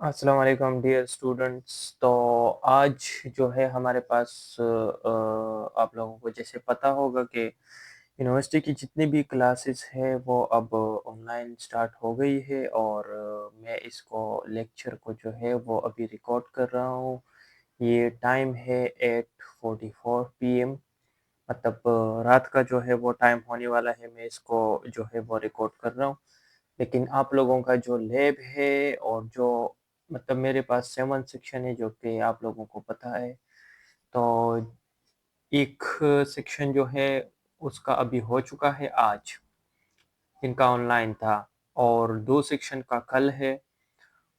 अस्सलाम वालेकुम dear students. तो आज जो है हमारे पास आप लोगों को जैसे पता होगा कि यूनिवर्सिटी की जितनी भी क्लासेस है वो अब ऑनलाइन स्टार्ट हो गई है और मैं इसको लेक्चर को जो है वो अभी रिकॉर्ड कर रहा हूँ। ये टाइम है 8:44 पीएम, मतलब रात का जो है वो टाइम होने वाला है। मैं इसको जो है वो रिकॉर्ड कर रहा हूँ, लेकिन आप लोगों का जो लैब है और जो मतलब मेरे पास 7 सेक्शन है जो कि आप लोगों को पता है। तो एक सेक्शन जो है उसका अभी हो चुका है आज, जिनका ऑनलाइन था, और 2 सेक्शन का कल है,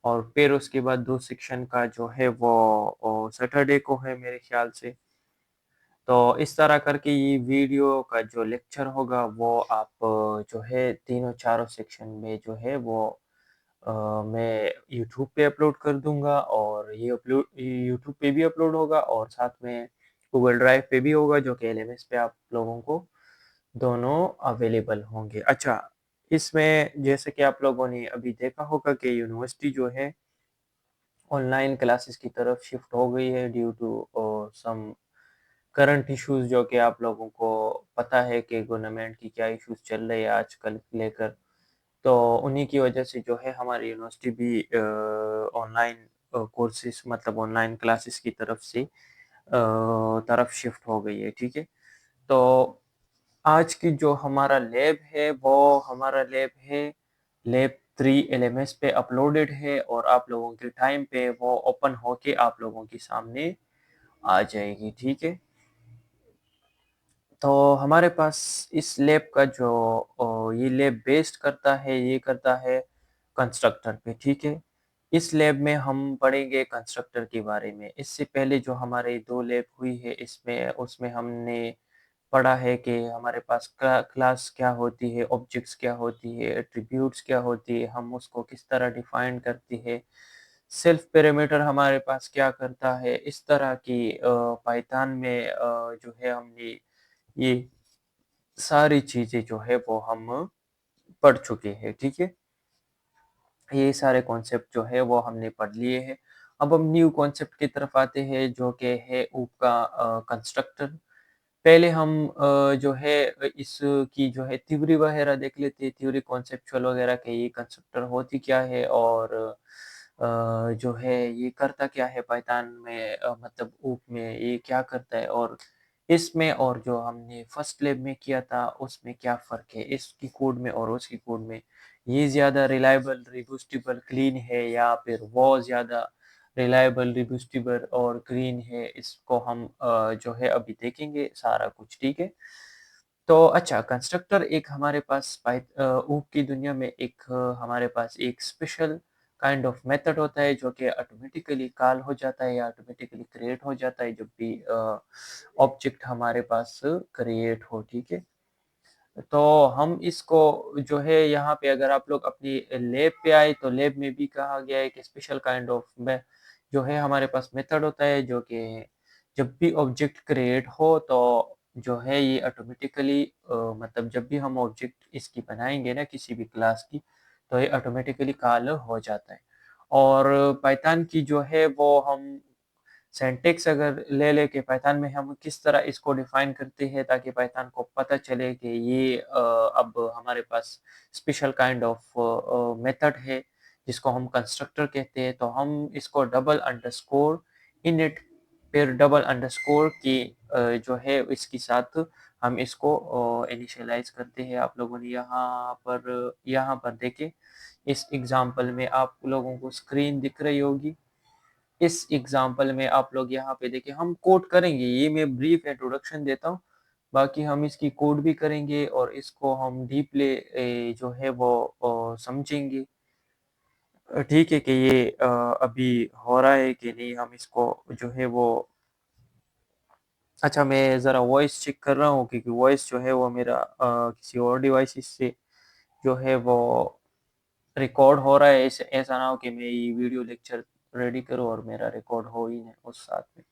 और फिर उसके बाद 2 सेक्शन का जो है वो सैटरडे को है मेरे ख़्याल से। तो इस तरह करके ये वीडियो का जो लेक्चर होगा वो आप जो है तीनों चारों सेक्शन में जो है वो मैं यूट्यूब पे अपलोड कर दूँगा, और ये अपलोड यूट्यूब पे भी अपलोड होगा और साथ में गूगल ड्राइव पे भी होगा, जो कि एलएमएस पे आप लोगों को दोनों अवेलेबल होंगे। अच्छा, इसमें जैसे कि आप लोगों ने अभी देखा होगा कि यूनिवर्सिटी जो है ऑनलाइन क्लासेस की तरफ शिफ्ट हो गई है due to some current issues, जो कि आप लोगों को पता है कि गवर्नमेंट की क्या इश्यूज़ चल रहे हैं आजकल लेकर। तो उन्हीं की वजह से जो है हमारी यूनिवर्सिटी भी ऑनलाइन कोर्सेज़ मतलब ऑनलाइन क्लासेस की तरफ शिफ्ट हो गई है, ठीक है? तो आज की जो हमारा लैब है वो हमारा लैब है लैब 3 एलएमएस पे अपलोडेड है, और आप लोगों के टाइम पे वो ओपन होके आप लोगों के सामने आ जाएगी, ठीक है? तो हमारे पास इस लैब का जो ये लैब बेस्ड करता है, ये करता है कंस्ट्रक्टर पे, ठीक है? इस लैब में हम पढ़ेंगे कंस्ट्रक्टर के बारे में। इससे पहले जो हमारे 2 लैब हुई है इसमें उसमें हमने पढ़ा है कि हमारे पास क्लास क्या होती है, ऑब्जेक्ट्स क्या होती है, एट्रीब्यूट्स क्या होती है, हम उसको किस तरह डिफाइन करते हैं, सेल्फ पैरामीटर हमारे पास क्या करता है। इस तरह की पाइथन में जो है हमने ये सारी चीज़ें जो है वो हम पढ़ चुके हैं, ठीक है? ये सारे कॉन्सेप्ट जो है वो हमने पढ़ लिए हैं। अब हम न्यू कॉन्सेप्ट की तरफ आते हैं, जो कि है ऊप का कंस्ट्रक्टर। पहले हम जो है इसकी जो है थ्योरी वगैरह देख लेते हैं, थ्योरी कॉन्सेप्चुअल वगैरह कि ये कंस्ट्रक्टर होती क्या है, और जो है ये करता क्या है पाइथन में, मतलब ऊप में ये क्या करता है, और इसमें और जो हमने फर्स्ट लैब में किया था उसमें क्या फ़र्क है, इसकी कोड में और उसकी कोड में। ये ज़्यादा रिलायबल, रिड्यूसिबल, क्लीन है, या फिर वो ज़्यादा रिलायबल, रिड्यूसिबल और क्लीन है, इसको हम जो है अभी देखेंगे सारा कुछ, ठीक है? तो अच्छा, कंस्ट्रक्टर एक हमारे पास ऊप की दुनिया में एक हमारे पास एक स्पेशल काइंड ऑफ मेथड होता है, जो कि ऑटोमेटिकली कॉल हो जाता है या ऑटोमेटिकली क्रिएट हो जाता है जब भी ऑब्जेक्ट हमारे पास क्रिएट हो, ठीक है? तो हम इसको जो है यहाँ पे अगर आप लोग अपनी लैब पे आए तो लैब में भी कहा गया है कि स्पेशल काइंड ऑफ में जो है हमारे पास मेथड होता है, जो कि जब भी ऑब्जेक्ट क्रिएट हो तो जो है ये ऑटोमेटिकली मतलब जब भी हम ऑब्जेक्ट इसकी बनाएंगे ना किसी भी क्लास की, तो ये ऑटोमेटिकली कॉल हो जाता है। और पाइथन की जो है वो हम सिंटैक्स अगर ले लें कि पाइथन में हम किस तरह इसको डिफाइन करते हैं ताकि पाइथन को पता चले कि ये अब हमारे पास स्पेशल काइंड ऑफ मेथड है जिसको हम कंस्ट्रक्टर कहते हैं। तो हम इसको डबल अंडरस्कोर इनिट फिर डबल अंडरस्कोर की जो है इसके साथ हम इसको इनिशियलाइज करते हैं। आप लोगों ने यहाँ पर देखें, इस एग्जांपल में आप लोगों को स्क्रीन दिख रही होगी। इस एग्जांपल में आप लोग यहाँ पे देखिए हम कोड करेंगे, ये मैं ब्रीफ इंट्रोडक्शन देता हूँ, बाकी हम इसकी कोड भी करेंगे और इसको हम डीपली जो है वो समझेंगे। ठीक है कि ये अभी हो रहा है कि नहीं, हम इसको जो है वो अच्छा, मैं ज़रा वॉइस चेक कर रहा हूँ क्योंकि वॉइस जो है वो मेरा किसी और डिवाइस से जो है वो रिकॉर्ड हो रहा है। ऐसा ना हो कि मैं ये वीडियो लेक्चर रेडी करूँ और मेरा रिकॉर्ड हो ही नहीं उस साथ में।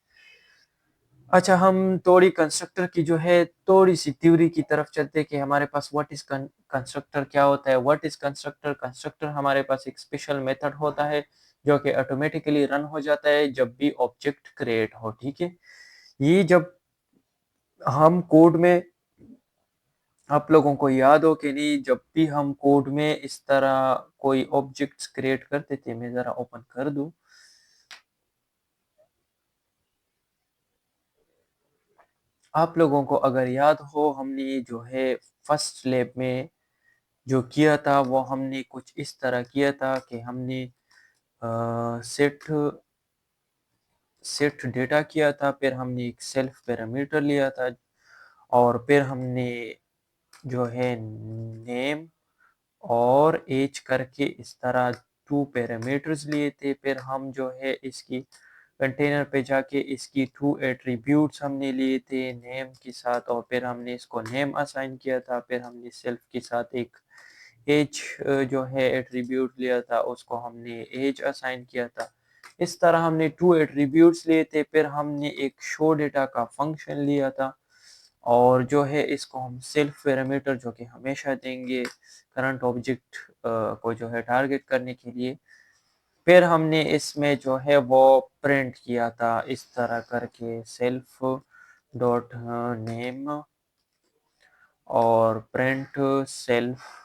अच्छा, हम थोड़ी कंस्ट्रक्टर की जो है थोड़ी-सी थ्योरी की तरफ चलते हैं कि हमारे पास व्हाट इज़ कंस्ट्रक्टर क्या होता है? What is constructor? कंस्ट्रक्टर हमारे पास एक स्पेशल मेथड होता है जो कि ऑटोमेटिकली रन हो जाता है जब भी ऑब्जेक्ट क्रिएट हो, ठीक है। ये जब हम कोड में, आप लोगों को याद हो कि नहीं, जब भी हम कोड में इस तरह कोई ऑब्जेक्ट्स क्रिएट करते थे, मैं जरा ओपन कर दूं। आप लोगों को अगर याद हो, हमने जो है फर्स्ट लैब में जो किया था वो हमने कुछ इस तरह किया था कि हमने सेट सेट डेटा किया था, फिर हमने एक सेल्फ पैरामीटर लिया था, और फिर हमने जो है नेम और एज करके इस तरह टू पैरामीटर्स लिए थे। फिर हम जो है इसकी कंटेनर पे जाके इसकी टू एट्रीब्यूट्स हमने लिए थे नेम के साथ, और फिर हमने इसको नेम असाइन किया था। फिर हमने सेल्फ के साथ एक एज जो है एट्रीब्यूट लिया था, उसको हमने एज असाइन किया था। इस तरह हमने टू एट्रीब्यूट्स लिए थे। फिर हमने एक शो डेटा का फंक्शन लिया था, और जो है इसको हम सेल्फ पैरामीटर जो कि हमेशा देंगे करंट ऑब्जेक्ट को जो है टारगेट करने के लिए। फिर हमने इसमें जो है वो प्रिंट किया था इस तरह करके सेल्फ डॉट नेम और प्रिंट सेल्फ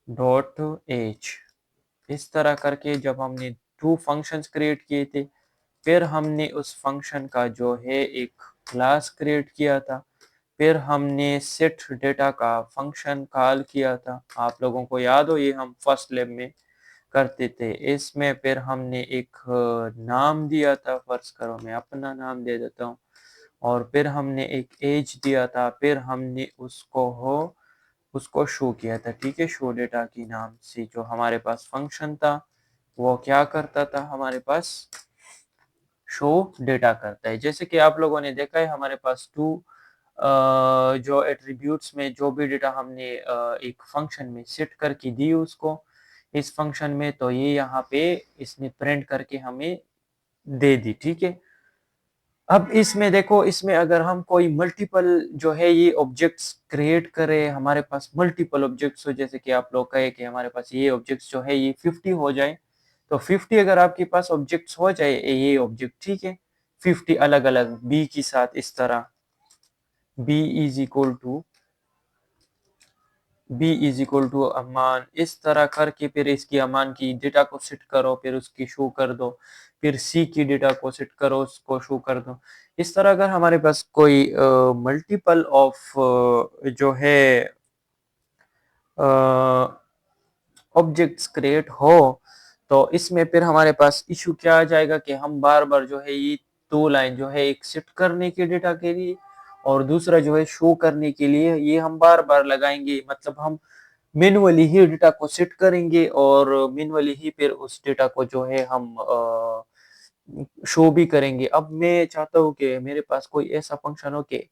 डॉट एज। इस तरह करके जब हमने टू फंक्शंस क्रिएट किए थे, फिर हमने उस फंक्शन का जो है एक क्लास क्रिएट किया था। फिर हमने सेट डेटा का फंक्शन कॉल किया था, आप लोगों को याद हो ये हम फर्स्ट लैब में करते थे। इसमें फिर हमने एक नाम दिया था, फर्ज करो मैं अपना नाम दे देता हूँ, और फिर हमने एक एज दिया था। फिर हमने उसको शो किया था, ठीक है, शो डेटा के नाम से। जो हमारे पास फंक्शन था वो क्या करता था, हमारे पास शो डेटा करता है। जैसे कि आप लोगों ने देखा है हमारे पास टू जो एट्रीब्यूट्स में जो भी डेटा हमने एक फंक्शन में सेट करके दी उसको इस फंक्शन में, तो ये यहाँ पे इसने प्रिंट करके हमें दे दी, ठीक है। अब इसमें देखो, इसमें अगर हम कोई मल्टीपल जो है ये ऑब्जेक्ट्स क्रिएट करें, हमारे पास मल्टीपल ऑब्जेक्ट्स हो, जैसे कि आप लोग कहे कि हमारे पास ये ऑब्जेक्ट्स जो है ये 50 हो जाए, तो 50 अगर आपके पास ऑब्जेक्ट्स हो जाए ये ऑब्जेक्ट, ठीक है, 50 अलग अलग बी के साथ इस तरह, बी इज इक्वल टू अमान, इस तरह करके फिर इसकी अमान की डेटा को सेट करो, फिर उसकी शो कर दो। फिर सी की डेटा को सेट करो, उसको शो कर दो। इस तरह अगर हमारे पास कोई मल्टीपल ऑफ जो है ऑब्जेक्ट्स क्रिएट हो, तो इसमें फिर हमारे पास इशू क्या आ जाएगा कि हम बार बार जो है ये दो लाइन जो है एक सेट करने के डेटा के लिए और दूसरा जो है शो करने के लिए, ये हम बार बार लगाएंगे। मतलब हम मैनुअली ही डेटा को सेट करेंगे और मैनुअली ही फिर उस डेटा को जो है हम शो भी करेंगे। अब मैं चाहता हूँ कि मेरे पास कोई ऐसा फंक्शन हो कि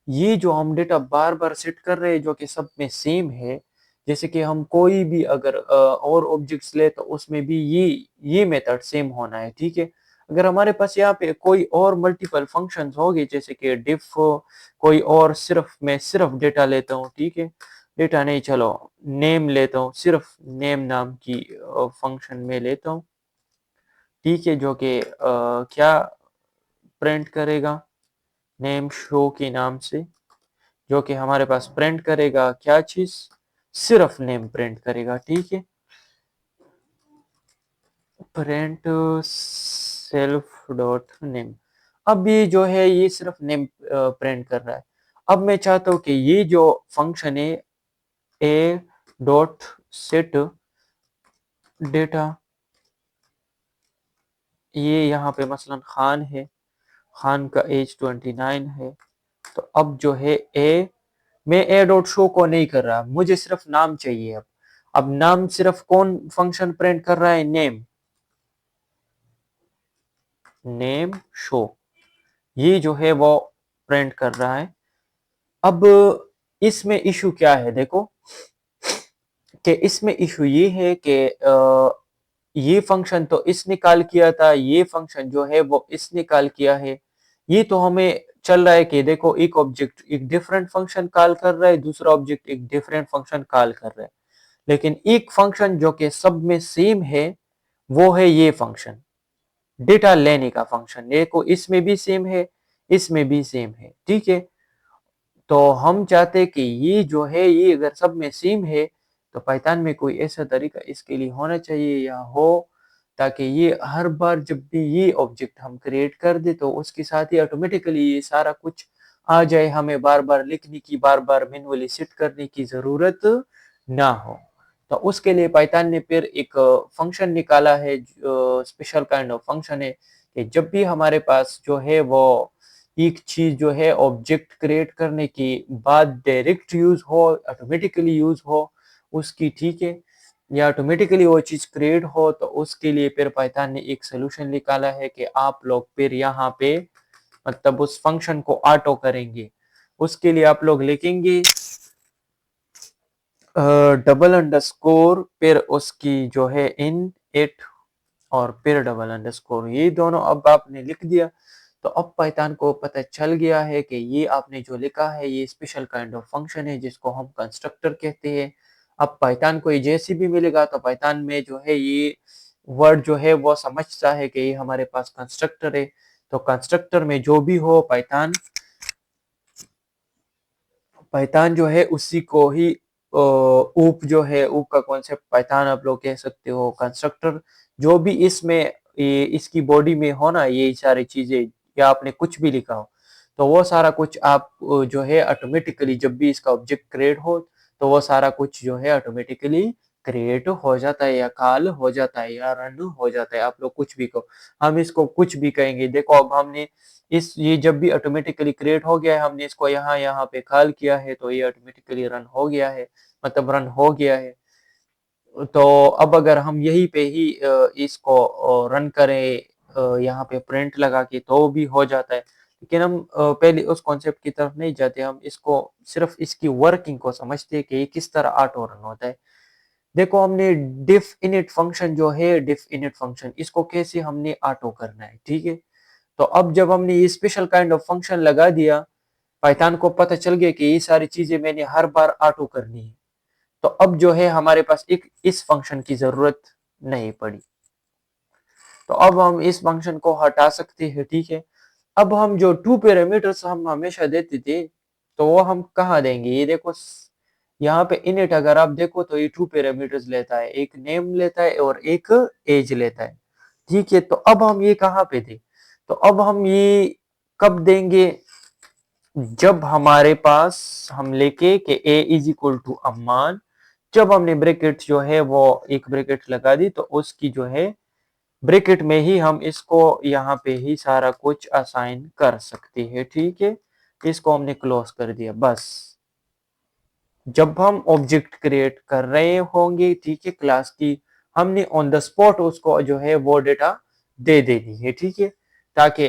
ये जो हम डेटा बार बार सेट कर रहे हैं जो कि सब में सेम है, जैसे कि हम कोई भी अगर और ऑब्जेक्ट्स ले तो उसमें भी ये मेथड सेम होना है, ठीक है। अगर हमारे पास यहाँ पे कोई और मल्टीपल फंक्शंस होंगे, जैसे कि डिफ कोई और, सिर्फ मैं सिर्फ डेटा लेता हूँ, ठीक है, डेटा नहीं, चलो नेम लेता हूँ, सिर्फ नेम नाम की फंक्शन में लेता हूँ, ठीक है, जो कि क्या प्रिंट करेगा, नेम शो के नाम से, जो कि हमारे पास प्रिंट करेगा क्या चीज, सिर्फ नेम प्रिंट करेगा, ठीक है, प्रिंट सेल्फ डॉट नेम। अब ये जो है ये सिर्फ नेम प्रिंट कर रहा है। अब मैं चाहता हूँ कि ये जो फंक्शन है ए डॉट सेट डेटा, ये यहाँ पे मसलन खान है, खान का एज 29 है, तो अब जो है ए, मैं ए डॉट शो को नहीं कर रहा, मुझे सिर्फ नाम चाहिए। अब नाम सिर्फ कौन फंक्शन प्रिंट कर रहा है, नेम शो, ये जो है वो प्रिंट कर रहा है। अब इसमें इशू क्या है, देखो कि इसमें इशू ये है कि ये फंक्शन तो इसने कॉल किया था, ये फंक्शन जो है वो इसने कॉल किया है। ये तो हमें चल रहा है कि देखो एक ऑब्जेक्ट एक डिफरेंट फंक्शन कॉल कर रहा है, दूसरा ऑब्जेक्ट एक डिफरेंट फंक्शन कॉल कर रहा है। लेकिन एक फंक्शन जो कि सब में सेम है वो है ये फंक्शन, डेटा लेने का फंक्शन। देखो इसमें भी सेम है, इसमें भी सेम है, ठीक है। तो हम चाहते हैं कि ये जो है ये अगर सब में सेम है तो पाइथन में कोई ऐसा तरीका इसके लिए होना चाहिए या हो, ताकि ये हर बार जब भी ये ऑब्जेक्ट हम क्रिएट कर दे तो उसके साथ ही ऑटोमेटिकली ये सारा कुछ आ जाए, हमें बार बार लिखने की, बार बार मैन्युअली सेट करने की जरूरत ना हो। तो उसके लिए पाइथन ने फिर एक फंक्शन निकाला है, स्पेशल काइंड ऑफ फंक्शन है कि जब भी हमारे पास जो है वो एक चीज जो है ऑब्जेक्ट क्रिएट करने के बाद डायरेक्ट यूज हो, ऑटोमेटिकली यूज हो उसकी, ठीक है, या ऑटोमेटिकली वो चीज क्रिएट हो, तो उसके लिए फिर पाइथन ने एक सोल्यूशन निकाला है कि आप लोग फिर यहाँ पे मतलब उस फंक्शन को ऑटो करेंगे। उसके लिए आप लोग लिखेंगे डबल अंडरस्कोर फिर उसकी जो है इन इट और फिर डबल अंडरस्कोर, ये दोनों अब आपने लिख दिया। तो अब पाइथन को पता चल गया है कि ये आपने जो लिखा है ये स्पेशल काइंड ऑफ फंक्शन है जिसको हम कंस्ट्रक्टर कहते हैं। अब पाइथन को ये जैसे भी मिलेगा तो पाइथन में जो है ये वर्ड जो है वो समझता है कि ये हमारे पास कंस्ट्रक्टर है। तो कंस्ट्रक्टर में जो भी हो पाइथन पाइथन जो है उसी को ही ऊप जो है ऊप का कॉन्सेप्ट पाइथन आप लोग कह सकते हो, कंस्ट्रक्टर जो भी इसमें ये इसकी बॉडी में हो ना, ये सारी चीजें या आपने कुछ भी लिखा हो तो वो सारा कुछ आप जो है ऑटोमेटिकली जब भी इसका ऑब्जेक्ट क्रिएट हो तो वो सारा कुछ जो है ऑटोमेटिकली क्रिएट हो जाता है या कॉल हो जाता है या रन हो जाता है, आप लोग कुछ भी कहो। हम इसको कुछ भी कहेंगे। देखो अब हमने इस ये जब भी ऑटोमेटिकली क्रिएट हो गया है, हमने इसको यहाँ यहाँ पे कॉल किया है तो ये ऑटोमेटिकली रन हो गया है, मतलब रन हो गया है। तो अब अगर हम यहीं पे ही इसको रन करें यहाँ पे प्रिंट लगा के तो भी हो जाता है, लेकिन हम पहले उस कॉन्सेप्ट की तरफ नहीं जाते, हम इसको सिर्फ इसकी वर्किंग को समझते हैं कि ये किस तरह ऑटो रन होता है। देखो हमने डिफ इनिट फंक्शन जो है, डिफ इनिट फंक्शन इसको कैसे हमने ऑटो करना है, ठीक है। तो अब जब हमने ये स्पेशल काइंड ऑफ फंक्शन लगा दिया, पाइथन को पता चल गया कि ये सारी चीजें मैंने हर बार ऑटो करनी है, तो अब जो है हमारे पास एक इस फंक्शन की जरूरत नहीं पड़ी। तो अब हम इस फंक्शन को हटा सकते हैं, ठीक है। अब हम जो टू पैरामीटर्स हम हमेशा देते थे तो वो हम कहाँ देंगे, ये देखो यहाँ पे इनिट अगर आप देखो तो ये टू पैरामीटर्स लेता है, एक नेम लेता है और एक एज लेता है, ठीक है। तो अब हम ये कहाँ पे दे, तो अब हम ये कब देंगे, जब हमारे पास हम लेके कि a इज इक्वल टू अम्मान, जब हमने ब्रैकेट जो है वो एक ब्रैकेट लगा दी तो उसकी जो है ब्रैकेट में ही हम इसको यहाँ पे ही सारा कुछ असाइन कर सकते हैं, ठीक है। इसको हमने क्लोज कर दिया बस। जब हम ऑब्जेक्ट क्रिएट कर रहे होंगे, ठीक है, क्लास की, हमने ऑन द स्पॉट उसको जो है वो डेटा दे देनी है, ठीक है, ताकि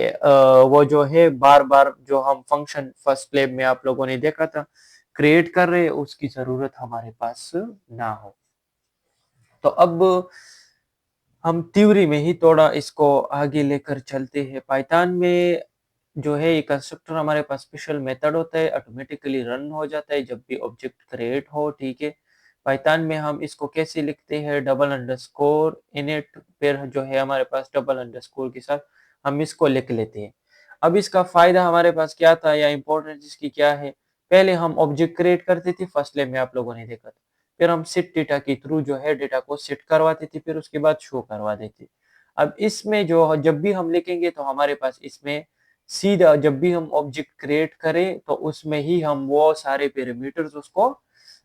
वो जो है बार बार जो हम फंक्शन फर्स्ट लैब में आप लोगों ने देखा था क्रिएट कर रहे उसकी जरूरत हमारे पास ना हो। तो अब हम थ्योरी में ही थोड़ा इसको आगे लेकर चलते हैं। पाइथन में जो है ये कंस्ट्रक्टर हमारे पास स्पेशल मेथड होता है, ऑटोमेटिकली रन हो जाता है जब भी ऑब्जेक्ट क्रिएट हो, ठीक है। पाइथन में हम इसको कैसे लिखते हैं, डबल अंडरस्कोर इनिट, फिर जो है हमारे पास डबल अंडरस्कोर के साथ हम इसको लिख लेते हैं। अब इसका फायदा हमारे पास क्या था या इंपॉर्टेंस इसकी क्या है, पहले हम ऑब्जेक्ट क्रिएट करते थे, फर्स्ट लैब में आप लोगों ने देखा था, फिर हम सेट डेटा के थ्रू जो है डेटा को सेट करवाते थे, फिर उसके बाद शो करवा देते। अब इसमें जो जब भी हम लिखेंगे तो हमारे पास इसमें सीधा जब भी हम ऑब्जेक्ट क्रिएट करें तो उसमें ही हम वो सारे पैरामीटर्स उसको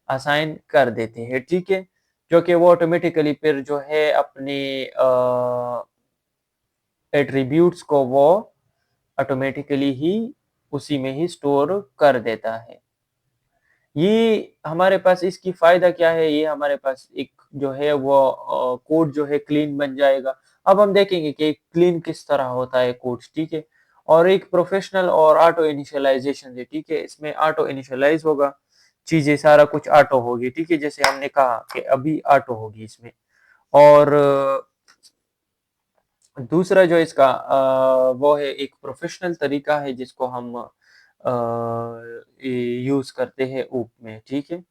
असाइन कर देते हैं, ठीक है, जो कि वो ऑटोमेटिकली फिर जो है अपने एट्रीब्यूट्स को वो ऑटोमेटिकली ही उसी में ही स्टोर कर देता है। ये हमारे पास इसकी फायदा क्या है, ये हमारे पास एक जो है वो कोड जो है क्लीन बन जाएगा। अब हम देखेंगे कि क्लीन किस तरह होता है कोड, ठीक है। और एक प्रोफेशनल और ऑटो इनिशियलाइजेशन है, ठीक है, इसमें ऑटो इनिशियलाइज होगा, चीजें सारा कुछ ऑटो होगी, ठीक है, जैसे हमने कहा कि अभी ऑटो होगी इसमें। और दूसरा जो इसका वो है एक प्रोफेशनल तरीका है जिसको हम यूज करते हैं ऊप में, ठीक है।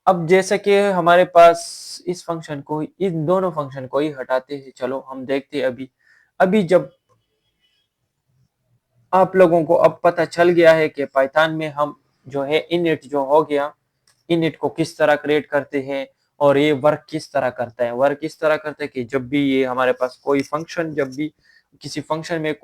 अब जैसे कि हमारे पास इस फंक्शन को, इन दोनों फंक्शन को ही हटाते हैं। चलो हम देखते हैं अभी। अभी जब आप लोगों को अब पता चल गया है कि पाइथन में हम जो है इनिट जो हो गया, इनिट को किस तरह क्रिएट करते हैं और ये वर्क किस तरह करता है। वर्क इस तरह करता है कि जब भी ये हमारे पास कोई फंक्शन, जब भी किसी फंक्शन में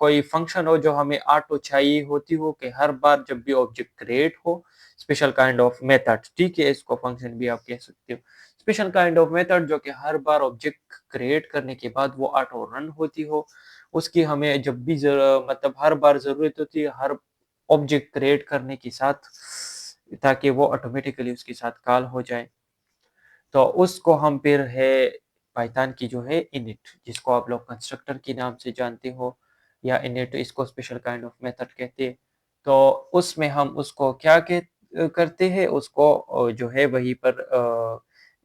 कोई फंक्शन हो जो हमें ऑटो चाहिए होती हो कि हर बार जब भी ऑब्जेक्ट क्रिएट हो, स्पेशल काइंड ऑफ मेथड, ठीक है, इसको फंक्शन भी आप कह सकते हो। स्पेशल काइंड ऑफ मेथड जो कि हर बार ऑब्जेक्ट क्रिएट करने के बाद वो ऑटो रन होती हो, उसकी हमें जब भी मतलब हर बार जरूरत होती है, हर ऑब्जेक्ट क्रिएट करने के साथ, ताकि वो ऑटोमेटिकली उसके साथ कॉल हो जाए। तो उसको हम फिर है पाइथन की जो है इनिट, जिसको आप लोग कंस्ट्रक्टर के नाम से जानते हो, या इनिट, इसको स्पेशल काइंड ऑफ मेथड कहते हैं। तो उसमें हम उसको क्या करते हैं, उसको जो है वहीं पर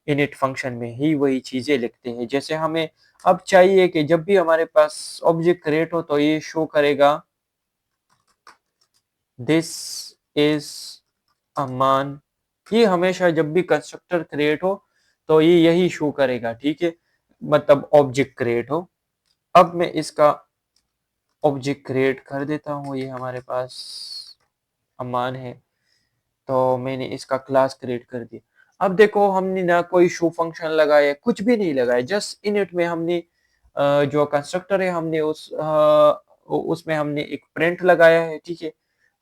इनिट फंक्शन में ही वही चीजें लिखते हैं। जैसे हमें अब चाहिए कि जब भी हमारे पास ऑब्जेक्ट क्रिएट हो तो ये शो करेगा दिस इज अ मान। ये हमेशा जब भी कंस्ट्रक्टर क्रिएट हो तो ये यही शो करेगा, ठीक है, मतलब ऑब्जेक्ट क्रिएट हो। अब मैं इसका ऑब्जेक्ट क्रिएट कर देता हूँ, ये हमारे पास अमान है, तो मैंने इसका क्लास क्रिएट कर दिया। अब देखो हमने ना कोई शो फंक्शन लगाया, कुछ भी नहीं लगाया, जस्ट इनिट में हमने जो कंस्ट्रक्टर है हमने उसमें हमने एक प्रिंट लगाया है, ठीक है।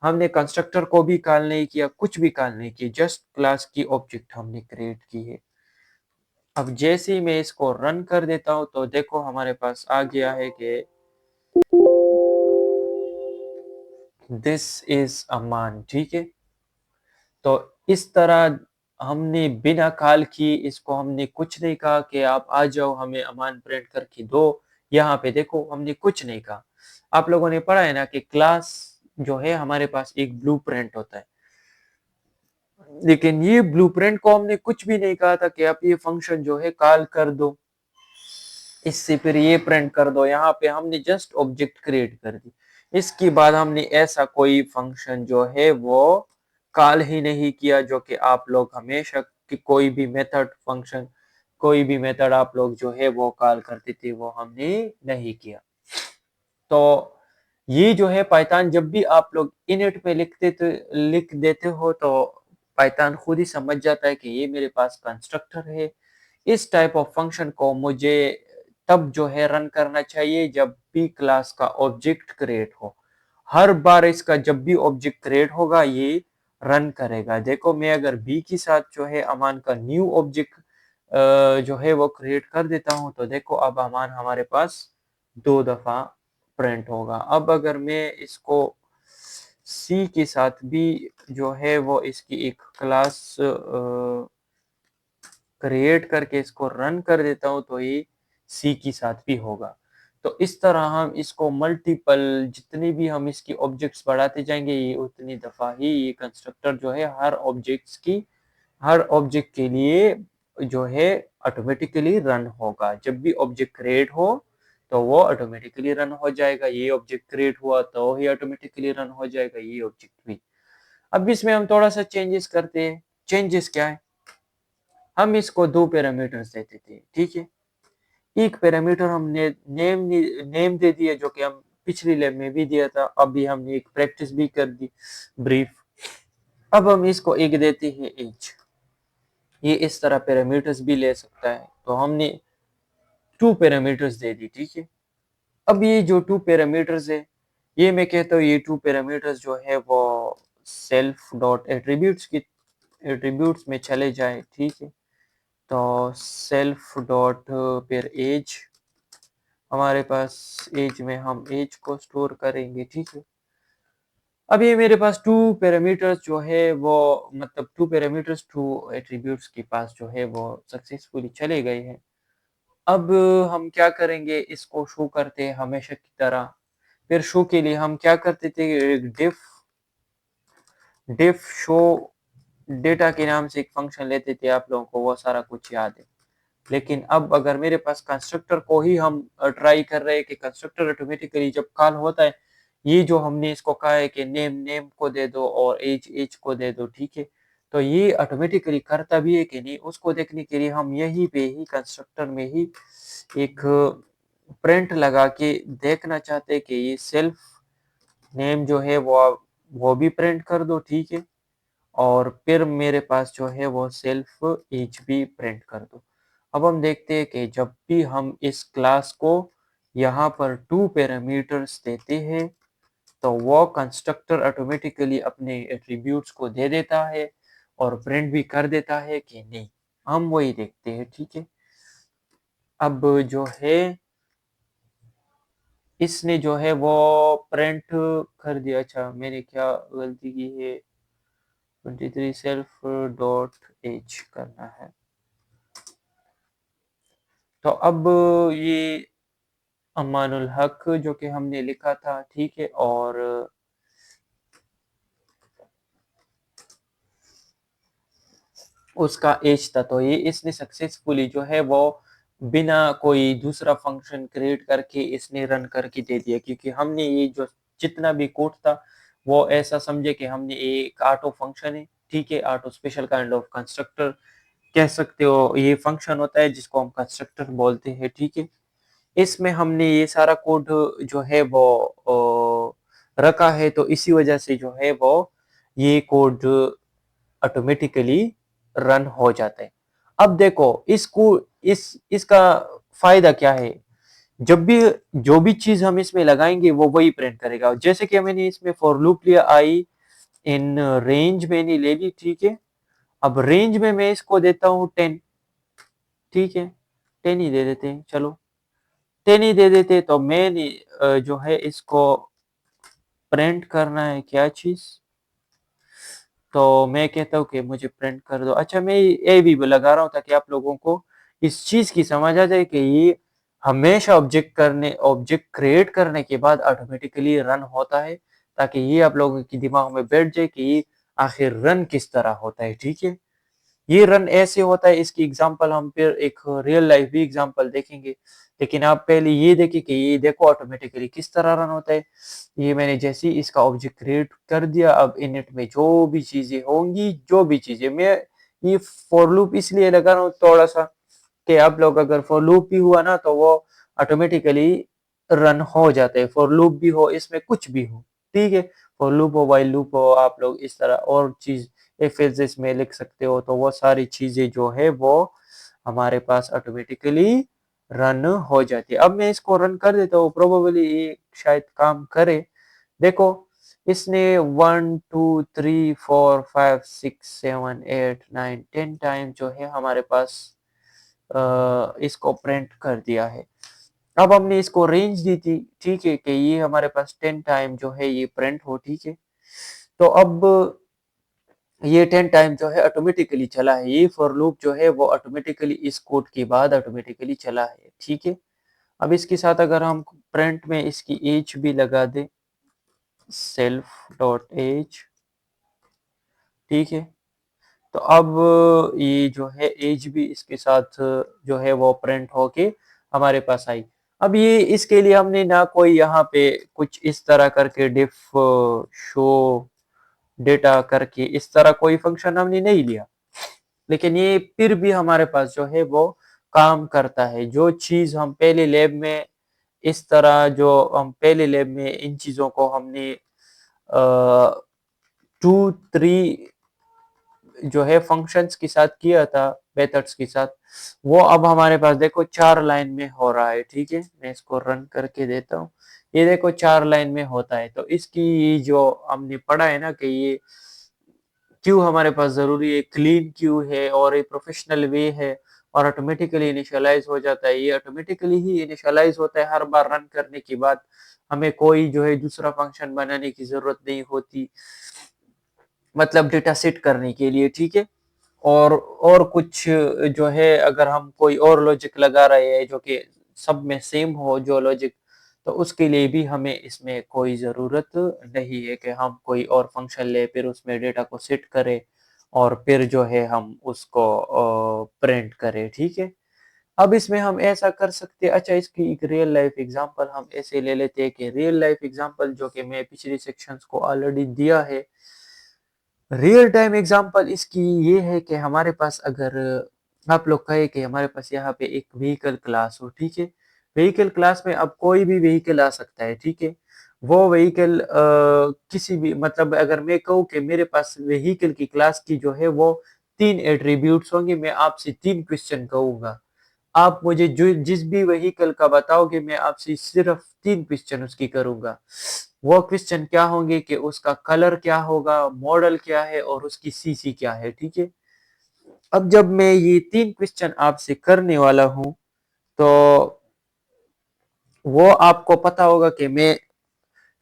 हमने कंस्ट्रक्टर को भी कॉल नहीं किया, कुछ भी कॉल नहीं किया, जस्ट क्लास की ऑब्जेक्ट हमने क्रिएट की है। अब जैसे ही मैं इसको रन कर देता हूं तो देखो हमारे पास आ गया है कि दिस इज अ मान, ठीक है। तो इस तरह हमने बिना कॉल की, इसको हमने कुछ नहीं कहा कि आप आ जाओ हमें अमान प्रिंट करके दो। यहाँ पे देखो हमने कुछ नहीं कहा। आप लोगों ने पढ़ा है ना कि क्लास जो है हमारे पास एक ब्लूप्रिंट होता है, लेकिन ये ब्लूप्रिंट को हमने कुछ भी नहीं कहा था कि आप ये फंक्शन जो है कॉल कर दो, इससे फिर ये प्रिंट कर दो। यहाँ पे हमने जस्ट ऑब्जेक्ट क्रिएट कर दी। इसके बाद हमने ऐसा कोई फंक्शन जो है वो कॉल ही नहीं किया, जो कि आप लोग हमेशा कि कोई भी मेथड फंक्शन, कोई भी मेथड आप लोग जो है वो कॉल करते थे, वो हमने नहीं किया। तो ये जो है पाइथन जब भी आप लोग इनिट पे लिख देते हो तो पाइथन खुद ही समझ जाता है कि ये मेरे पास कंस्ट्रक्टर है। इस टाइप ऑफ फंक्शन को मुझे तब जो है रन करना चाहिए जब भी क्लास का ऑब्जेक्ट क्रिएट हो। हर बार इसका जब भी ऑब्जेक्ट क्रिएट होगा ये रन करेगा। देखो मैं अगर बी के साथ जो है अमान का न्यू ऑब्जेक्ट जो है वो क्रिएट कर देता हूं, तो देखो अब अमान हमारे पास 2 दफा प्रिंट होगा। अब अगर मैं इसको सी के साथ भी जो है वो इसकी एक क्लास क्रिएट करके इसको रन कर देता हूँ तो ये सी के साथ भी होगा। तो इस तरह हम इसको मल्टीपल, जितनी भी हम इसकी ऑब्जेक्ट्स बढ़ाते जाएंगे ये उतनी दफा ही ये कंस्ट्रक्टर जो है हर ऑब्जेक्ट के लिए जो है ऑटोमेटिकली रन होगा। जब भी ऑब्जेक्ट क्रिएट हो तो वो ऑटोमेटिकली रन हो जाएगा, ये ऑब्जेक्ट क्रिएट हुआ तो ही ऑटोमेटिकली रन हो जाएगा ये ऑब्जेक्ट भी। अब इसमें हम थोड़ा सा चेंजेस करते हैं। चेंजेस क्या है, हम इसको 2 पैरामीटर्स देते थे, ठीक है। एक पैरामीटर हमने नेम दे दिया, जो कि हम पिछली लैब में भी दिया था, अभी हमने एक प्रैक्टिस भी कर दी ब्रीफ। अब हम इसको एक देते हैं एज। ये इस तरह पैरामीटर्स भी ले सकता है, तो हमने 2 पैरामीटर्स दे दी, ठीक है। अब ये जो 2 पैरामीटर्स है, ये मैं कहता हूँ ये 2 पैरामीटर्स जो है वो सेल्फ डॉट एट्रीब्यूट्स की एट्रीब्यूट्स में चले जाए, ठीक है। तो सेल्फ डॉट फिर एज, हमारे पास एज में हम एज को स्टोर करेंगे, ठीक है। अब ये मेरे पास 2 पैरामीटर्स जो है वो, मतलब 2 पैरामीटर्स 2 एट्रीब्यूट्स के पास जो है वो सक्सेसफुली चले गए हैं। अब हम क्या करेंगे, इसको शो करते हैं हमेशा की तरह। फिर शो के लिए हम क्या करते थे, एक डिफ डिफ शो डेटा के नाम से एक फंक्शन लेते थे, आप लोगों को वो सारा कुछ याद है। लेकिन अब अगर मेरे पास कंस्ट्रक्टर को ही हम ट्राई कर रहे हैं कि कंस्ट्रक्टर ऑटोमेटिकली जब कॉल होता है, ये जो हमने इसको कहा है कि नेम नेम को दे दो और एज एज को दे दो, ठीक है। तो ये ऑटोमेटिकली करता भी है कि नहीं, उसको देखने के लिए हम यहीं पे ही कंस्ट्रक्टर में ही एक प्रिंट लगा के देखना चाहते हैं कि ये सेल्फ नेम जो है वो भी प्रिंट कर दो, ठीक है। और फिर मेरे पास जो है वो सेल्फ एज भी प्रिंट कर दो। अब हम देखते हैं कि जब भी हम इस क्लास को यहाँ पर 2 पैरामीटर्स देते हैं, तो वो कंस्ट्रक्टर ऑटोमेटिकली अपने एट्रीब्यूट्स को दे देता है और प्रिंट भी कर देता है कि नहीं, हम वही देखते हैं, ठीक है। अब जो है इसने जो है वो प्रिंट कर दिया। अच्छा, मैंने क्या गलती की है, 23 सेल्फ डॉट एज करना है। तो अब ये अमानुल हक जो कि हमने लिखा था, ठीक है, और उसका एज था, तो ये इसने सक्सेसफुली जो है वो बिना कोई दूसरा फंक्शन क्रिएट करके इसने रन करके दे दिया, क्योंकि हमने ये जो जितना भी कोड था वो ऐसा समझे कि हमने एक ऑटो फंक्शन है, ठीक है, auto special kind of constructor कह सकते हो, ये फंक्शन होता है जिसको हम कंस्ट्रक्टर बोलते हैं, ठीक है। इसमें हमने ये सारा कोड जो है वो रखा है, तो इसी वजह से जो है वो ये कोड ऑटोमेटिकली रन हो जाता है। अब देखो इसको इसका फायदा क्या है, जब भी जो भी चीज हम इसमें लगाएंगे वो वही प्रिंट करेगा। जैसे कि मैंने इसमें फॉर लूप लिया, आई इन रेंज मैंने ले ली, ठीक है। अब रेंज में मैं इसको देता हूँ 10, ठीक है, 10 ही दे देते हैं, चलो 10 ही दे देते, तो मैंने जो है इसको प्रिंट करना है क्या चीज, तो मैं कहता हूँ कि मुझे प्रिंट कर दो। अच्छा, मैं ये भी लगा रहा हूँ ताकि आप लोगों को इस चीज की समझ आ जाए कि ये हमेशा ऑब्जेक्ट क्रिएट करने के बाद ऑटोमेटिकली रन होता है, ताकि ये आप लोगों के दिमाग में बैठ जाए कि ये आखिर रन किस तरह होता है, ठीक है। ये रन ऐसे होता है, इसकी एग्जांपल हम फिर एक रियल लाइफ भी एग्जांपल देखेंगे, लेकिन आप पहले ये देखिए कि ये देखो ऑटोमेटिकली किस तरह रन होता है। ये मैंने जैसे ही इसका ऑब्जेक्ट क्रिएट कर दिया, अब इनिट में जो भी चीजें होंगी, जो भी चीजें, मैं ये फॉर लूप इसलिए लगा रहा हूँ थोड़ा सा कि आप लोग अगर फॉर लूप भी हुआ ना तो वो ऑटोमेटिकली रन हो जाते हैं, फॉर लूप भी हो, इसमें कुछ भी हो, ठीक है। फॉर लूप हो, व्हाइल लूप हो, आप लोग इस तरह और चीज इफ एल्स में लिख सकते हो, तो वो सारी चीजें जो है वो हमारे पास ऑटोमेटिकली रन हो जाती है। अब मैं इसको रन कर देता हूँ, प्रोबेबली ये शायद काम करे। देखो इसने 1 2 3 4 5 6 7 8 9 10 टाइम जो है हमारे पास इसको प्रिंट कर दिया है। अब हमने इसको रेंज दी थी, ठीक है, कि ये हमारे पास 10 टाइम जो है ये प्रिंट हो, ठीक है। तो अब ये 10 टाइम जो है ऑटोमेटिकली चला है, ये फॉर लूप जो है वो ऑटोमेटिकली इस कोड के बाद ऑटोमेटिकली चला है, ठीक है। अब इसके साथ अगर हम प्रिंट में इसकी एज भी लगा दें, सेल्फ डॉट एज, ठीक है, तो अब ये जो है एज भी इसके साथ जो है वो प्रिंट होके हमारे पास आई। अब ये इसके लिए हमने ना कोई यहाँ पे कुछ इस तरह करके डिफ शो डेटा करके इस तरह कोई फंक्शन हमने नहीं लिया, लेकिन ये फिर भी हमारे पास जो है वो काम करता है। जो चीज हम पहले लैब में इस तरह जो हम पहले लैब में इन चीजों को हमने 2 3 जो है फंक्शंस के साथ किया था, मेथड्स के साथ, वो अब हमारे पास देखो 4 लाइन में हो रहा है, ठीक है। मैं इसको रन करके देता हूँ, ये देखो 4 लाइन में होता है। तो इसकी जो हमने पढ़ा है ना कि ये क्यू हमारे पास जरूरी है, क्लीन क्यू है और एक प्रोफेशनल वे है और ऑटोमेटिकली इनिशियलाइज हो जाता है। ये ऑटोमेटिकली ही इनिशियलाइज होता है हर बार रन करने के बाद, हमें कोई जो है दूसरा फंक्शन बनाने की जरूरत नहीं होती, मतलब डेटा सेट करने के लिए, ठीक है। और कुछ जो है अगर हम कोई और लॉजिक लगा रहे हैं जो कि सब में सेम हो जो लॉजिक, तो उसके लिए भी हमें इसमें कोई ज़रूरत नहीं है कि हम कोई और फंक्शन ले फिर उसमें डेटा को सेट करें और फिर जो है हम उसको प्रिंट करें, ठीक है। अब इसमें हम ऐसा कर सकते हैं। अच्छा, इसकी एक रियल लाइफ एग्जांपल हम ऐसे ले लेते हैं कि रियल लाइफ एग्जांपल जो कि मैं पिछले सेक्शंस को ऑलरेडी दिया है, रियल टाइम एग्जांपल इसकी ये है कि हमारे पास अगर आप लोग कहे कि हमारे पास यहाँ पे एक व्हीकल क्लास हो, ठीक है। व्हीकल क्लास में अब कोई भी व्हीकल आ सकता है, ठीक है। वो व्हीकल किसी भी मतलब अगर मैं कहूँ कि मेरे पास व्हीकल की क्लास की जो है वो 3 एट्रीब्यूट्स होंगे, मैं आपसे 3 क्वेश्चन कहूँगा। आप मुझे जो जिस भी व्हीकल का बताओगे मैं आपसे सिर्फ 3 क्वेश्चन उसकी करूँगा। वो क्वेश्चन क्या होंगे कि उसका कलर क्या होगा, मॉडल क्या है और उसकी सीसी क्या है, ठीक है? अब जब मैं ये 3 क्वेश्चन आपसे करने वाला हूँ, तो वो आपको पता होगा कि मैं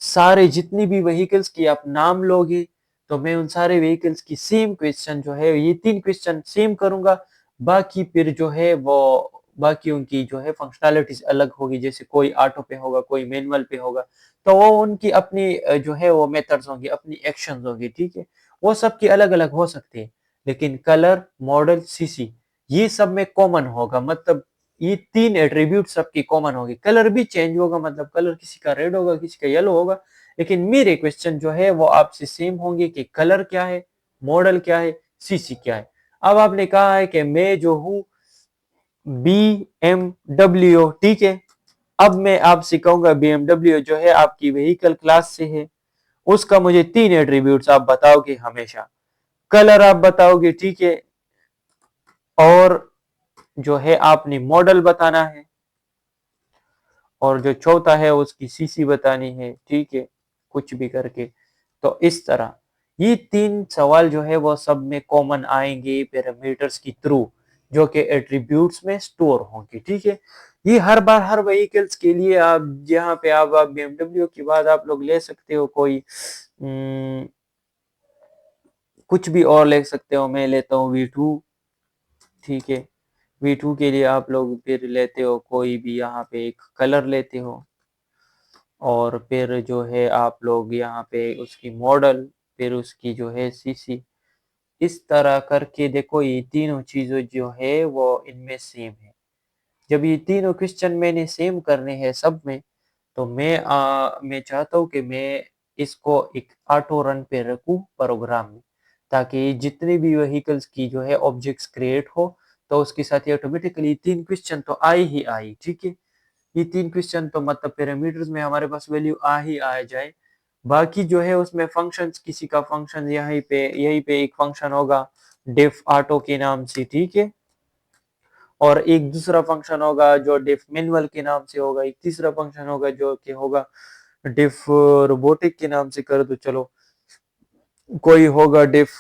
सारे जितनी भी व्हीकल्स की आप नाम लोगे, तो मैं उन सारे व्हीकल्स की सेम क्वेश्चन जो है ये 3 क्वेश्चन सेम करूँगा। बाकी फिर जो है वो बाकी उनकी जो है फंक्शनैलिटीज़ अलग होगी, जैसे कोई ऑटो पे होगा, कोई मैनुअल पे होगा। तो वो उनकी अपनी जो है वो मेथड्स होंगी, अपनी एक्शंस होंगी, ठीक है? वो सबकी अलग-अलग हो सकती है, लेकिन कलर, मॉडल, सीसी ये सब में कॉमन होगा, मतलब ये 3 एट्रीब्यूट सबकी कॉमन होगी। कलर भी चेंज होगा, मतलब कलर किसी का रेड होगा, किसी का येलो होगा, लेकिन मेरे क्वेश्चन जो है वो आपसे सेम होंगे कि कलर क्या है, मॉडल क्या है, सीसी क्या है। अब आपने कहा है कि मैं जो हूँ BMW, ठीक है। अब मैं आपसे कहूंगा BMW जो है आपकी व्हीकल क्लास से है, उसका मुझे 3 एट्रीब्यूट्स आप बताओगे हमेशा। कलर आप बताओगे, ठीक है, और जो है आपने मॉडल बताना है, और जो चौथा है उसकी सीसी बतानी है, ठीक है, कुछ भी करके। तो इस तरह ये 3 सवाल जो है वो सब में कॉमन आएंगे पैरामीटर्स के थ्रू, जो कि एट्रीब्यूट्स में स्टोर होंगे, ठीक है। ये हर बार हर व्हीकल्स के लिए आप जहाँ पे आप BMW की बात आप लोग ले सकते हो, कोई कुछ भी और ले सकते हो। मैं लेता हूँ V2, ठीक है। V2 के लिए आप लोग फिर लेते हो कोई भी यहाँ पे एक कलर लेते हो, और फिर जो है आप लोग यहाँ पे उसकी मॉडल, फिर उसकी जो है सीसी, इस तरह करके देखो ये तीनों चीजें जो है वो इनमें सेम है। जब ये तीनों क्वेश्चन मैंने सेम करने हैं सब में, तो मैं चाहता हूँ कि मैं इसको एक ऑटो रन पे रखूँ प्रोग्राम में, ताकि जितने भी व्हीकल्स की जो है ऑब्जेक्ट्स क्रिएट हो, तो उसके साथ ही ऑटोमेटिकली 3 क्वेश्चन तो आए ही आए, ठीक है। ये 3 क्वेश्चन तो मतलब पैरामीटर्स में हमारे पास वैल्यू आ ही आ जाए। बाकी जो है उसमें फंक्शंस, किसी का फंक्शन यहीं पे एक फंक्शन होगा डेफ ऑटो के नाम से, ठीक है। और एक दूसरा फंक्शन होगा जो डेफ मैनुअल के नाम से होगा, एक तीसरा फंक्शन होगा जो कि होगा डेफ रोबोटिक के नाम से कर दो चलो, कोई होगा डेफ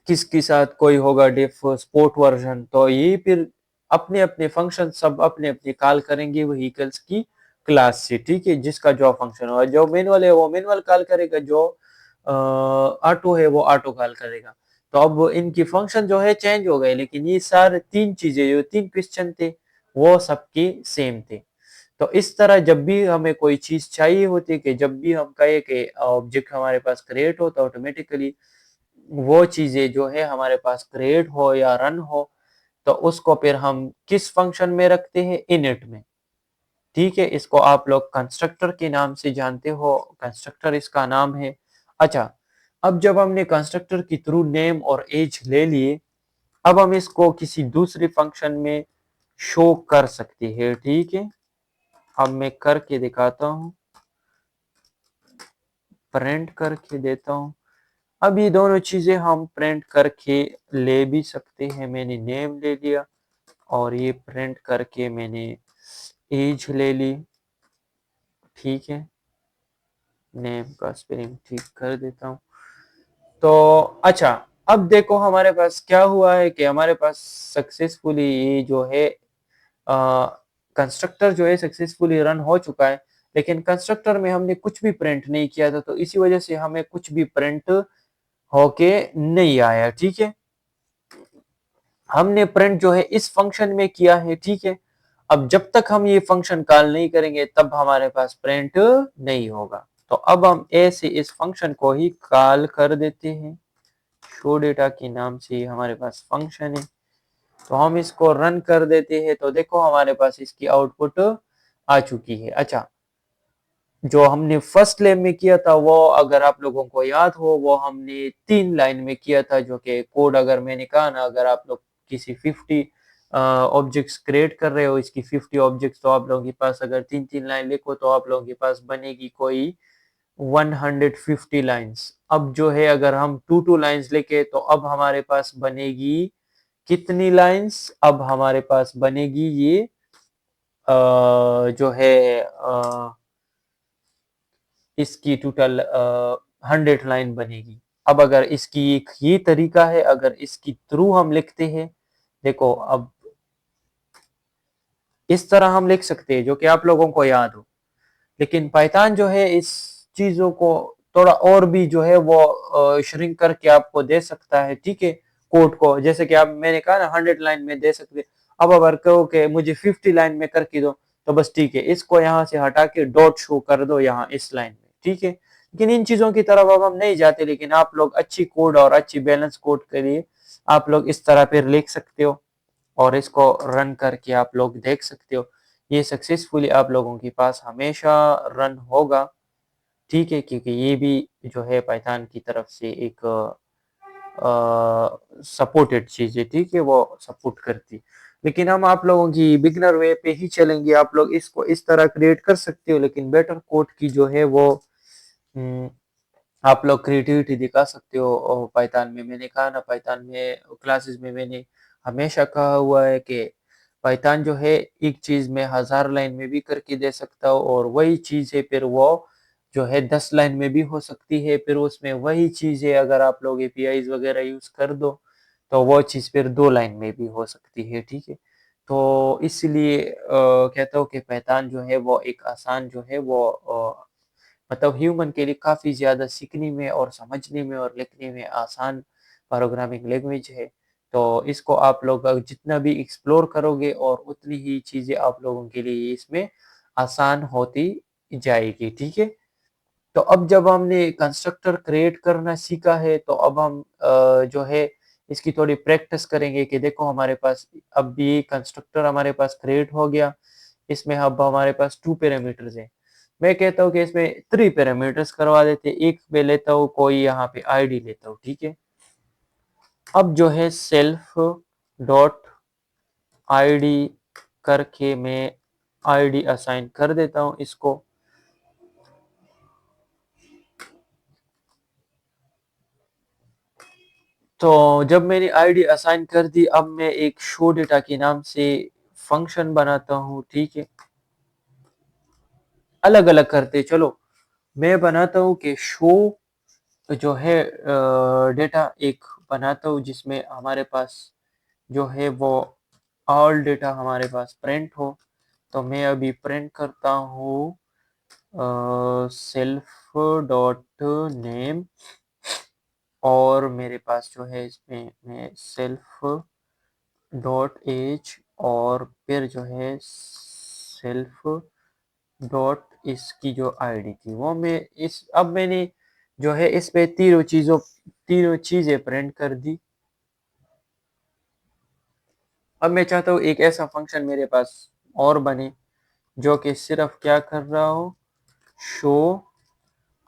किसके साथ कोई होगा डिफ स्पोर्ट वर्जन। तो ये फिर अपने अपने फंक्शन सब अपने अपने कॉल करेंगे व्हीकल्स की क्लास से, ठीक है। जिसका जो फंक्शन होगा, जो मैनुअल है वो मैनुअल कॉल करेगा, जो ऑटो है वो ऑटो कॉल करेगा। तो अब इनकी फंक्शन जो है चेंज हो गए, लेकिन ये सारे 3 चीजें जो 3 क्वेश्चन थे वो सबके सेम थे। तो इस तरह जब भी हमें कोई चीज चाहिए होती है, कि जब भी हम कहे कि ऑब्जेक्ट हमारे पास क्रिएट हो, तो ऑटोमेटिकली वो चीजें जो है हमारे पास क्रिएट हो या रन हो, तो उसको फिर हम किस फंक्शन में रखते हैं, इनिट में, ठीक है। इसको आप लोग कंस्ट्रक्टर के नाम से जानते हो, कंस्ट्रक्टर इसका नाम है। अच्छा, अब जब हमने कंस्ट्रक्टर की थ्रू नेम और एज ले लिए, अब हम इसको किसी दूसरे फंक्शन में शो कर सकते हैं, ठीक है। अब मैं करके दिखाता हूँ, प्रिंट करके देता हूँ। अब ये दोनों चीजें हम प्रिंट करके ले भी सकते हैं। मैंने नेम ले लिया, और ये प्रिंट करके मैंने एज ले ली, ठीक है। नेम का स्पेलिंग ठीक कर देता हूँ। तो अच्छा, अब देखो हमारे पास क्या हुआ है कि हमारे पास सक्सेसफुली ये जो है कंस्ट्रक्टर जो है सक्सेसफुली रन हो चुका है, लेकिन कंस्ट्रक्टर में हमने कुछ भी प्रिंट नहीं किया था, तो इसी वजह से हमें कुछ भी प्रिंट होके नहीं आया, ठीक है। हमने प्रिंट जो है इस फंक्शन में किया है, ठीक है। अब जब तक हम ये फंक्शन कॉल नहीं करेंगे तब हमारे पास प्रिंट नहीं होगा। तो अब हम ऐसे इस फंक्शन को ही कॉल कर देते हैं, शो डेटा के नाम से हमारे पास फंक्शन है। तो हम इसको रन कर देते हैं, तो देखो हमारे पास इसकी आउटपुट आ चुकी है। अच्छा, जो हमने फर्स्ट लैब में किया था वो अगर आप लोगों को याद हो वो हमने 3 लाइन में किया था, जो कि कोड अगर मैंने कहा ना अगर आप लोग किसी 50 ऑब्जेक्ट्स क्रिएट कर रहे हो, इसकी 50 ऑब्जेक्ट्स, तो आप लोगों के पास अगर 3-3 लाइन लिखो तो आप लोगों के पास बनेगी कोई 150 लाइन्स। अब जो है अगर हम 2-2 लाइन्स लिखे तो अब हमारे पास बनेगी कितनी लाइन्स? अब हमारे पास बनेगी ये जो है इसकी टोटल 100 लाइन बनेगी। अब अगर इसकी एक ये तरीका है, अगर इसकी थ्रू हम लिखते हैं, देखो अब इस तरह हम लिख सकते हैं जो कि आप लोगों को याद हो, लेकिन पाइथन जो है इस चीजों को थोड़ा और भी जो है वो श्रिंक करके आपको दे सकता है, ठीक है, कोड को, जैसे कि आप मैंने कहा ना 100 लाइन में दे सकते। अब अगर कहो कि मुझे 50 लाइन में करके दो तो बस ठीक है, इसको यहाँ से हटा के डॉट शो कर दो यहाँ इस लाइन में, ठीक है। लेकिन इन चीजों की तरफ अब हम नहीं जाते, लेकिन आप लोग अच्छी कोड और अच्छी बैलेंस कोड के लिए आप लोग इस तरह फिर लिख सकते हो और इसको रन करके आप लोग देख सकते हो, ये सक्सेसफुली आप लोगों के पास हमेशा रन होगा, ठीक है, क्योंकि ये भी जो है पाइथन की तरफ से एक सपोर्टेड चीज है, ठीक है, वो सपोर्ट करती। लेकिन हम आप लोगों की बिगनर वे पे ही चलेंगे, आप लोग इसको इस तरह क्रिएट कर सकते हो, लेकिन बेटर कोड की जो है वो हम्म, आप लोग क्रिएटिविटी दिखा सकते हो पाइथन में। मैंने कहा ना पाइथन में क्लासेस में मैंने हमेशा कहा हुआ है कि पाइथन जो है एक चीज में 1000 लाइन में भी करके दे सकता हो, और वही चीज है फिर वो जो है 10 लाइन में भी हो सकती है, फिर उसमें वही चीज है अगर आप लोग एपीआईज वगैरह यूज कर दो तो वो चीज फिर 2 लाइन में भी हो सकती है, ठीक है। तो इसलिए कहता हूँ कि पाइथन जो है वो एक आसान जो है वो मतलब ह्यूमन के लिए काफ़ी ज़्यादा सीखने में और समझने में और लिखने में आसान प्रोग्रामिंग लैंग्वेज है। तो इसको आप लोग जितना भी एक्सप्लोर करोगे और उतनी ही चीज़ें आप लोगों के लिए इसमें आसान होती जाएगी, ठीक है। तो अब जब हमने कंस्ट्रक्टर क्रिएट करना सीखा है तो अब हम जो है इसकी थोड़ी प्रैक्टिस करेंगे कि देखो हमारे पास अब ये कंस्ट्रक्टर हमारे पास क्रिएट हो गया, इसमें अब हमारे पास 2 पैरामीटर्स हैं। मैं कहता हूँ कि इसमें 3 पैरामीटर्स करवा देते, एक मैं लेता हूँ कोई यहाँ पे आईडी लेता हूँ, ठीक है। अब जो है सेल्फ डॉट आईडी करके मैं आईडी असाइन कर देता हूँ इसको। तो जब मैंने आईडी असाइन कर दी, अब मैं एक शो डेटा के नाम से फंक्शन बनाता हूँ, ठीक है। अलग अलग करते चलो, मैं बनाता हूँ कि शो जो है डेटा एक बनाता हूँ जिसमें हमारे पास जो है वो ऑल डेटा हमारे पास प्रिंट हो। तो मैं अभी प्रिंट करता हूँ सेल्फ डॉट नेम, और मेरे पास जो है इसमें मैं सेल्फ डॉट एज, और फिर जो है सेल्फ डॉट इसकी जो आईडी थी वो मैं इस अब मैंने जो है इस पे तीनों चीजें प्रिंट कर दी। अब मैं चाहता हूँ एक ऐसा फंक्शन मेरे पास और बने जो कि सिर्फ क्या कर रहा हो, शो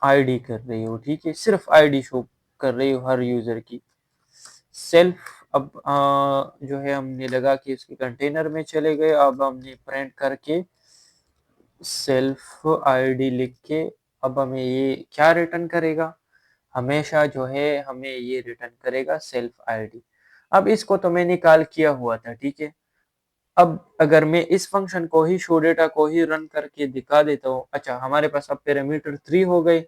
आईडी कर रही हो, ठीक है, सिर्फ आईडी शो कर रही हो हर यूजर की। सेल्फ अब जो है हमने लगा कि इसके कंटेनर में चले गए, अब हमने प्रिंट करके सेल्फ आईडी लिख के अब हमें ये क्या रिटर्न करेगा, हमेशा जो है हमें ये रिटर्न करेगा सेल्फ आईडी। अब इसको तो मैंने कॉल किया हुआ था, ठीक है। अब अगर मैं इस फंक्शन को ही शो डेटा को ही रन करके दिखा देता हूँ, अच्छा हमारे पास अब पैरामीटर 3 हो गए,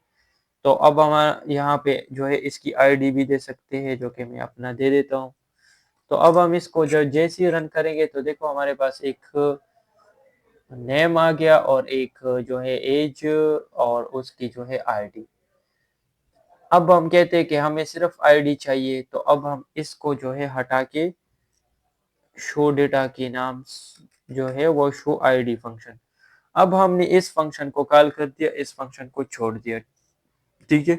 तो अब हमारा यहाँ पे जो है इसकी आईडी भी दे सकते हैं जो कि मैं अपना दे देता हूँ। तो अब हम इसको जब जैसे ही रन करेंगे तो देखो हमारे पास एक नेम आ गया और एक जो है एज और उसकी जो है आईडी। अब हम कहते हैं कि हमें सिर्फ आईडी चाहिए, तो अब हम इसको जो है हटा के शो डेटा के नाम जो है वो शो आईडी फंक्शन, अब हमने इस फंक्शन को कॉल कर दिया, इस फंक्शन को छोड़ दिया, ठीक है।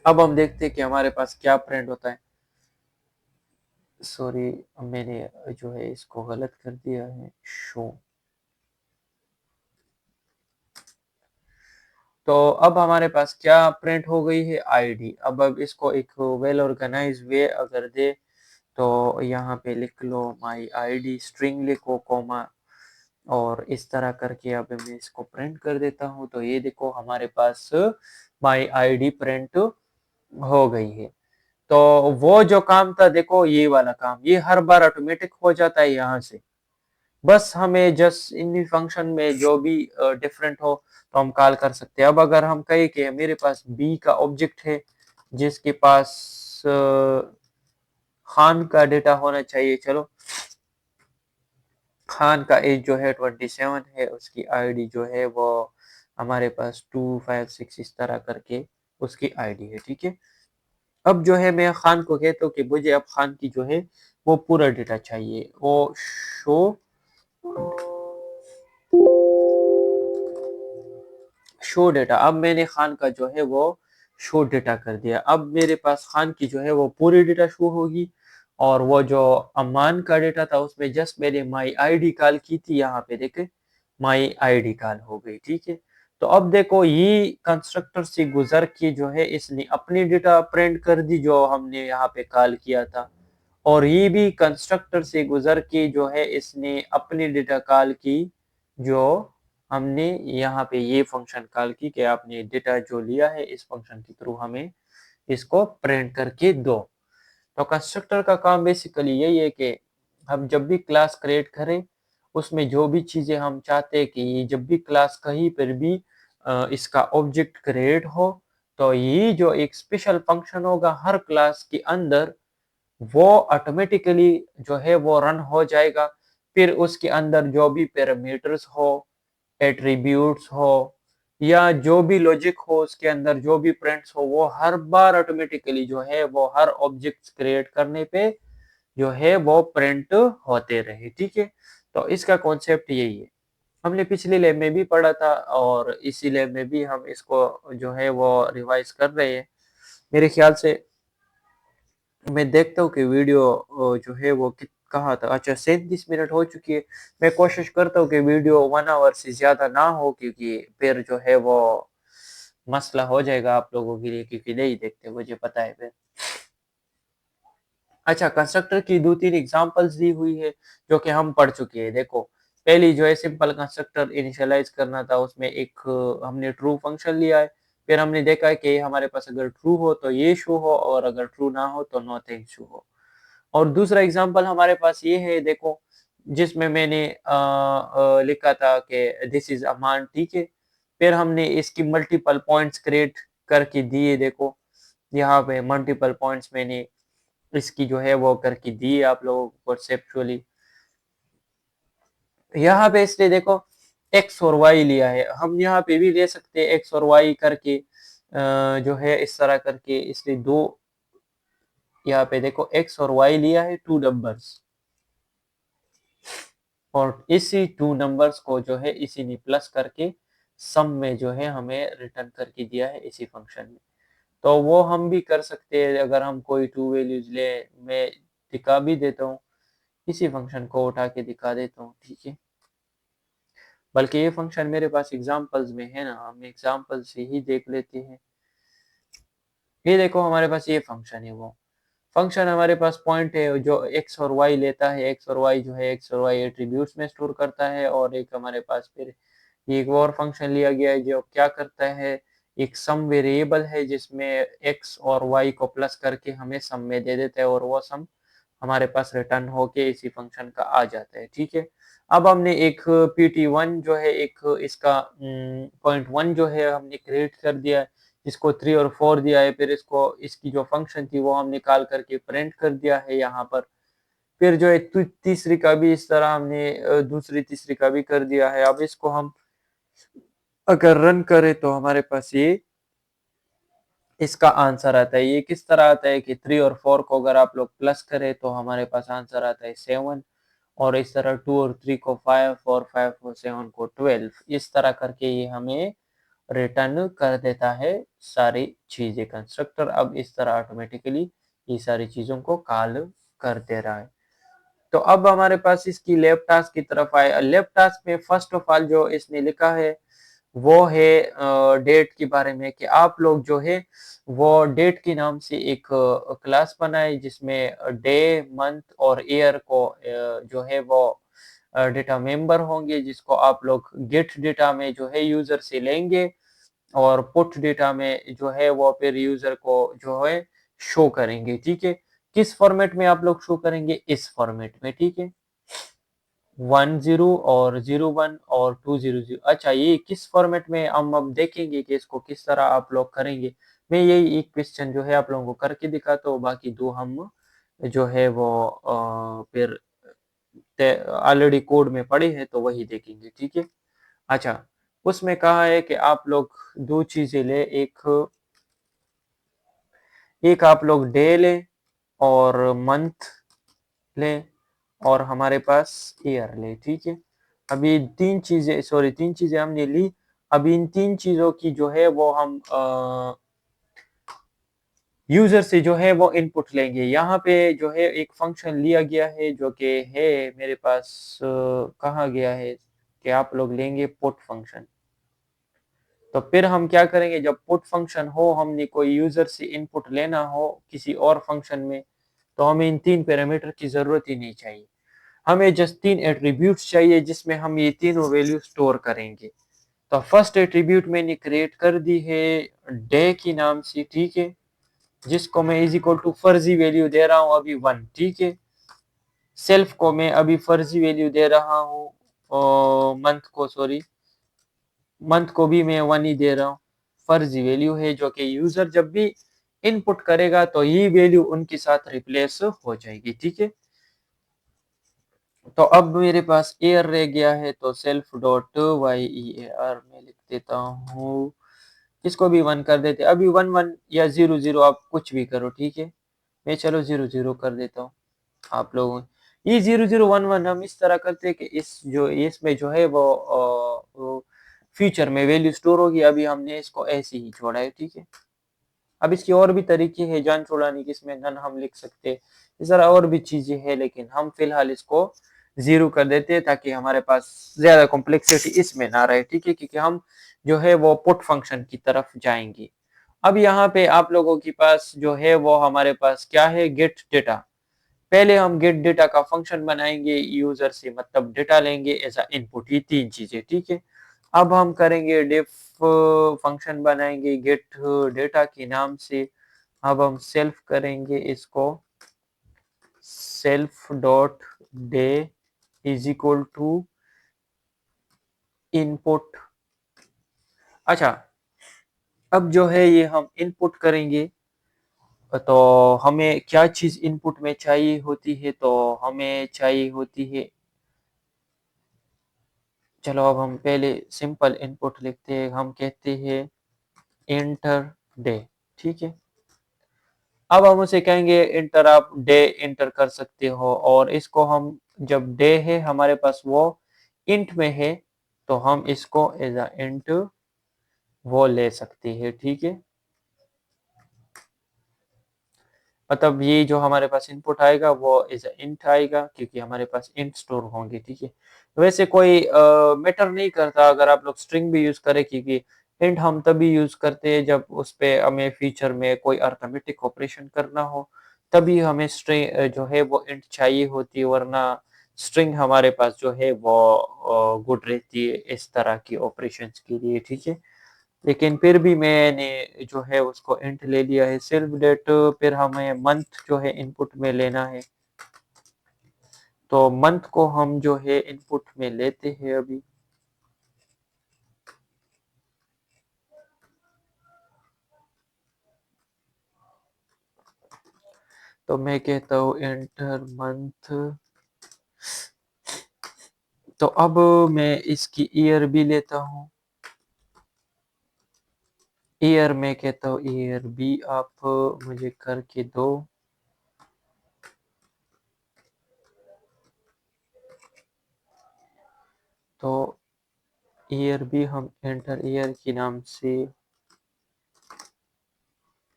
अब हम देखते हैं कि हमारे पास क्या प्रिंट होता है। सॉरी, मैंने जो है इसको गलत कर दिया है, शो तो अब हमारे पास क्या प्रिंट हो गई है, आईडी। अब इसको एक वेल ऑर्गेनाइज वे अगर दे तो यहाँ पे लिख लो माई आईडी, स्ट्रिंग लिखो, कॉमा, और इस तरह करके अब मैं इसको प्रिंट कर देता हूँ। तो ये देखो हमारे पास माई आईडी प्रिंट हो गई है। तो वो जो काम था, देखो ये वाला काम, ये हर बार ऑटोमेटिक हो जाता है यहाँ से। बस हमें जस्ट इन फंक्शन में जो भी डिफरेंट हो तो हम कॉल कर सकते हैं। अब अगर हम कहें कि मेरे पास बी का ऑब्जेक्ट है जिसके पास खान का डेटा होना चाहिए, चलो खान का एज जो है 27 है, उसकी आईडी जो है वो हमारे पास 256 इस तरह करके उसकी आईडी है, ठीक है। अब जो है मैं खान को कहता हूँ कि मुझे अब खान की जो है वो पूरा डेटा चाहिए, वो शो शो डेटा। अब मैंने खान का जो है वो शो डेटा कर दिया। अब मेरे पास खान की जो है वो पूरी डेटा शो होगी, और वो जो अमान का डेटा था उसमें जस्ट मैंने माई आईडी कॉल की थी, यहाँ पे देखे माई आईडी कॉल हो गई, ठीक है। तो अब देखो ये कंस्ट्रक्टर से गुजर के जो है इसने अपनी डेटा प्रिंट कर दी जो हमने यहाँ पे कॉल किया था, और ये भी कंस्ट्रक्टर से गुजर के जो है इसने अपनी डेटा कॉल की जो हमने यहाँ पे ये फंक्शन कॉल की कि आपने डेटा जो लिया है इस फंक्शन के थ्रू हमें इसको प्रिंट करके दो। तो कंस्ट्रक्टर का काम बेसिकली यही है कि हम जब भी क्लास क्रिएट करें उसमें जो भी चीजें हम चाहते हैं कि जब भी क्लास कहीं पर भी इसका ऑब्जेक्ट क्रिएट हो, तो ये जो एक स्पेशल फंक्शन होगा हर क्लास के अंदर, वो ऑटोमेटिकली जो है वो रन हो जाएगा। फिर उसके अंदर जो भी पैरामीटर्स हो, एट्रीब्यूट्स हो, या जो भी लॉजिक हो, उसके अंदर जो भी प्रिंट्स हो, वो हर बार ऑटोमेटिकली जो है वो हर ऑब्जेक्ट्स क्रिएट करने पे जो है वो प्रिंट होते रहे, ठीक है। तो इसका कॉन्सेप्ट यही है। हमने पिछली लैब में भी पढ़ा था और इसी लैब में भी हम इसको जो है वो रिवाइज कर रहे हैं। मेरे ख्याल से मैं देखता हूँ कि वीडियो जो है वो कहाँ था। अच्छा, 37 मिनट हो चुकी है। मैं कोशिश करता हूँ कि वीडियो 1 आवर से ज्यादा ना हो, क्योंकि फिर जो है वो मसला हो जाएगा आप लोगों के लिए, क्योंकि नहीं देखते, मुझे पता है फिर। अच्छा, कंस्ट्रक्टर की 2-3 एग्जांपल्स दी हुई है जो कि हम पढ़ चुके हैं। देखो, पहली जो है सिंपल कंस्ट्रक्टर इनिशियलाइज करना था, उसमें एक हमने ट्रू फंक्शन लिया है। फिर हमने देखा है कि हमारे पास अगर ट्रू हो तो ये शो हो, और अगर ट्रू ना हो तो नथिंग शो हो। और दूसरा एग्जांपल हमारे पास ये है, देखो, जिसमें मैंने लिखा था कि दिस इज अ मान, ठीक है। फिर हमने इसकी मल्टीपल पॉइंट्स क्रिएट करके दिए। देखो यहाँ पे मल्टीपल पॉइंट्स मैंने इसकी जो है वो करके दी है आप लोगों को कॉन्सेप्चुअली। यहाँ पे इसने देखो एक्स और वाई लिया है, हम यहाँ पे भी ले सकते हैं एक्स और वाई करके, जो है इस तरह करके इसने दो, यहाँ पे देखो एक्स और वाई लिया है, 2 नंबर्स, और इसी 2 नंबर्स को जो है इसी ने प्लस करके सम में जो है हमें रिटर्न करके दिया है इसी फंक्शन में। तो वो हम भी कर सकते हैं, अगर हम कोई 2 वैल्यूज ले, मैं दिखा भी देता हूँ, इसी फंक्शन को उठा के दिखा देता हूँ, ठीक है। बल्कि ये फंक्शन मेरे पास एग्जांपल्स में है ना, हम एग्जांपल से ही देख लेते हैं। ये देखो हमारे पास ये फंक्शन है, वो फंक्शन हमारे पास पॉइंट है जो एक्स और वाई लेता है। एक्स और वाई जो है एक्स और वाई एट्रीब्यूट्स में स्टोर करता है, और एक हमारे पास फिर एक और फंक्शन लिया गया है जो क्या करता है, एक सम वेरिएबल है जिसमें एक्स और वाई को प्लस करके हमें सम में दे देता है, और वो सम हमारे पास रिटर्न होके इसी फंक्शन का आ जाता है, ठीक है। अब हमने एक pt1 जो है एक इसका .1 जो है हमने क्रिएट कर दिया है, इसको 3 और 4 दिया है। फिर इसको इसकी जो फंक्शन थी वो हम निकाल करके प्रिंट कर दिया है यहाँ पर। फिर जो है तीसरी का भी इस तरह हमने दूसरी तीसरी का भी कर दिया है। अब इसको हम अगर रन करें तो हमारे पास ये इसका आंसर आता है। ये किस तरह आता है कि 3 और 4 को अगर आप लोग प्लस करें तो हमारे पास आंसर आता है 7, और इस तरह 2 और 3 को 5 और 5 और 7 को 12, इस तरह करके ये हमें रिटर्न कर देता है सारी चीजें कंस्ट्रक्टर। अब इस तरह ऑटोमेटिकली ये सारी चीजों को कॉल कर दे रहा है। तो अब हमारे पास इसकी लेफ्ट टास्क की तरफ आए। लेफ्ट टास्क में फर्स्ट ऑफ ऑल जो इसने लिखा है वो है डेट के बारे में कि आप लोग जो है वो डेट के नाम से एक क्लास बनाए जिसमें डे, मंथ और ईयर को जो है वो डेटा मेंबर होंगे जिसको आप लोग गेट डेटा में जो है यूजर से लेंगे और पुट डेटा में जो है वो फिर यूजर को जो है शो करेंगे, ठीक है। किस फॉर्मेट में आप लोग शो करेंगे? इस फॉर्मेट में, ठीक है। 10 और 01 और 200। अच्छा, ये किस फॉर्मेट में हम अब देखेंगे कि इसको किस तरह आप लोग करेंगे। मैं यही एक क्वेश्चन जो है आप लोगों को करके दिखाता हूँ, बाकी दो हम जो है वो फिर ऑलरेडी कोड में पढ़े हैं तो वही देखेंगे, ठीक है। अच्छा, उसमें कहा है कि आप लोग दो चीजें ले, एक एक आप लोग डे लें और मंथ लें और हमारे पास ईयर ले, ठीक है। अभी तीन चीजें हमने ली। अब इन तीन चीजों की जो है वो हम यूजर से जो है वो इनपुट लेंगे। यहाँ पे जो है एक फंक्शन लिया गया है जो कि है मेरे पास कहा गया है कि आप लोग लेंगे पुट फंक्शन। तो फिर हम क्या करेंगे, जब पुट फंक्शन हो, हमने कोई यूजर से इनपुट लेना हो किसी और फंक्शन में, तो हमें इन तीन पैरामीटर की जरूरत ही नहीं चाहिए। हमें जस्ट तीन एट्रीब्यूट्स चाहिए जिसमें हम ये तीनों वैल्यू स्टोर करेंगे। तो फर्स्ट एट्रीब्यूट मैंने क्रिएट कर दी है डे की नाम से, ठीक है, जिसको मैं इज इक्वल टू फर्जी वैल्यू दे रहा हूँ अभी 1, ठीक है। सेल्फ को मैं अभी फर्जी वैल्यू दे रहा हूँ, मंथ को भी मैं 1 ही दे रहा हूँ। फर्जी वैल्यू है जो कि यूजर जब भी इनपुट करेगा तो ये वैल्यू उनके साथ रिप्लेस हो जाएगी, ठीक है। तो अब मेरे पास एयर रह गया है, तो self dot Y E A R में लिख देता हूँ। इसको भी 1 कर देते, अभी 1 1 या 0 0 आप कुछ भी करो, ठीक है। मैं चलो 0 0 कर देता हूँ। आप लोग ये 0 0 1 1 हम इस तरह करते हैं कि इसमें जो है वो फ्यूचर में वैल्यू स्टोर होगी। अभी हमने इसको ऐसे ही छोड़ा है, ठीक है। अब इसकी और भी तरीके हैं जान छुड़ाने की, इसमें नन हम लिख सकते हैं, इस तरह और भी चीजें हैं, लेकिन हम फिलहाल इसको 0 कर देते हैं ताकि हमारे पास ज्यादा कॉम्प्लेक्सिटी इसमें ना रहे, ठीक है, क्योंकि हम जो है वो पुट फंक्शन की तरफ जाएंगे। अब यहाँ पे आप लोगों के पास जो है वो हमारे पास क्या है, गेट डेटा। पहले हम गेट डेटा का फंक्शन बनाएंगे, यूजर से मतलब डेटा लेंगे एज अ इनपुट, ये तीन चीजें, ठीक है। अब हम करेंगे डिफ फंक्शन बनाएंगे गेट डेटा के नाम से। अब हम सेल्फ करेंगे इसको, self dot day is equal to input. अच्छा, अब जो है ये हम इनपुट करेंगे, तो हमें क्या चीज इनपुट में चाहिए होती है, तो हमें चाहिए होती है, चलो अब हम पहले सिंपल इनपुट लिखते हैं, हम कहते हैं इंटर डे, ठीक है। अब हम उसे कहेंगे इंटर, आप डे इंटर कर सकते हो, और इसको हम जब डे है हमारे पास वो इंट में है, तो हम इसको एज अ इंट वो ले सकते हैं, ठीक है। मतलब ये जो हमारे पास इनपुट आएगा वो एज इंट आएगा क्योंकि हमारे पास इंट स्टोर होंगे, ठीक है। वैसे कोई मैटर नहीं करता अगर आप लोग स्ट्रिंग भी यूज करें, क्योंकि इंट हम तभी यूज करते हैं जब उस पे हमें फ्यूचर में कोई अर्थमेटिक ऑपरेशन करना हो, तभी हमें स्ट्रिंग जो है वो इंट चाहिए होती है, वरना स्ट्रिंग हमारे पास जो है वो गुड रहती है इस तरह की ऑपरेशंस के लिए, ठीक है। लेकिन फिर भी मैंने जो है उसको इंट ले लिया है सेल्फ डेट। फिर हमें मंथ जो है इनपुट में लेना है, तो मंथ को हम जो है इनपुट में लेते हैं अभी। तो मैं कहता हूँ एंटर मंथ। तो अब मैं इसकी ईयर भी लेता हूँ, ईयर में कहता हूँ ईयर भी आप मुझे करके दो। तो ईयर भी हम एंटर ईयर के नाम से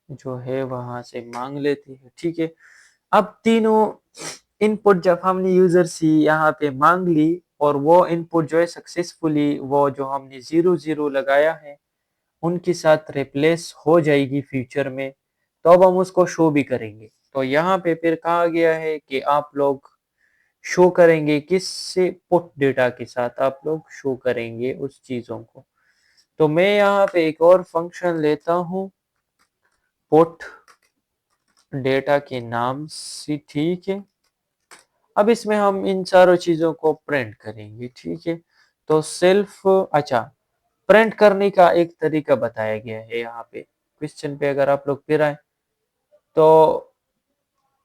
जो है वहां से मांग लेते हैं, ठीक है। अब तीनों इनपुट जब हमने यूजर से यहाँ पे मांग ली, और वो इनपुट जो है सक्सेसफुली वो जो हमने 0 0 लगाया है उनके साथ रिप्लेस हो जाएगी फ्यूचर में, तो अब हम उसको शो भी करेंगे। तो यहाँ पे फिर कहा गया है कि आप लोग शो करेंगे किससे, पुट डेटा के साथ आप लोग शो करेंगे उस चीजों को। तो मैं यहाँ पे एक और फंक्शन लेता हूँ पुट डेटा के नाम से, ठीक है। अब इसमें हम इन चारों चीजों को प्रिंट करेंगे, ठीक है। तो सेल्फ, अच्छा, प्रिंट करने का एक तरीका बताया गया है यहाँ पे क्वेश्चन पे, अगर आप लोग फिर आए तो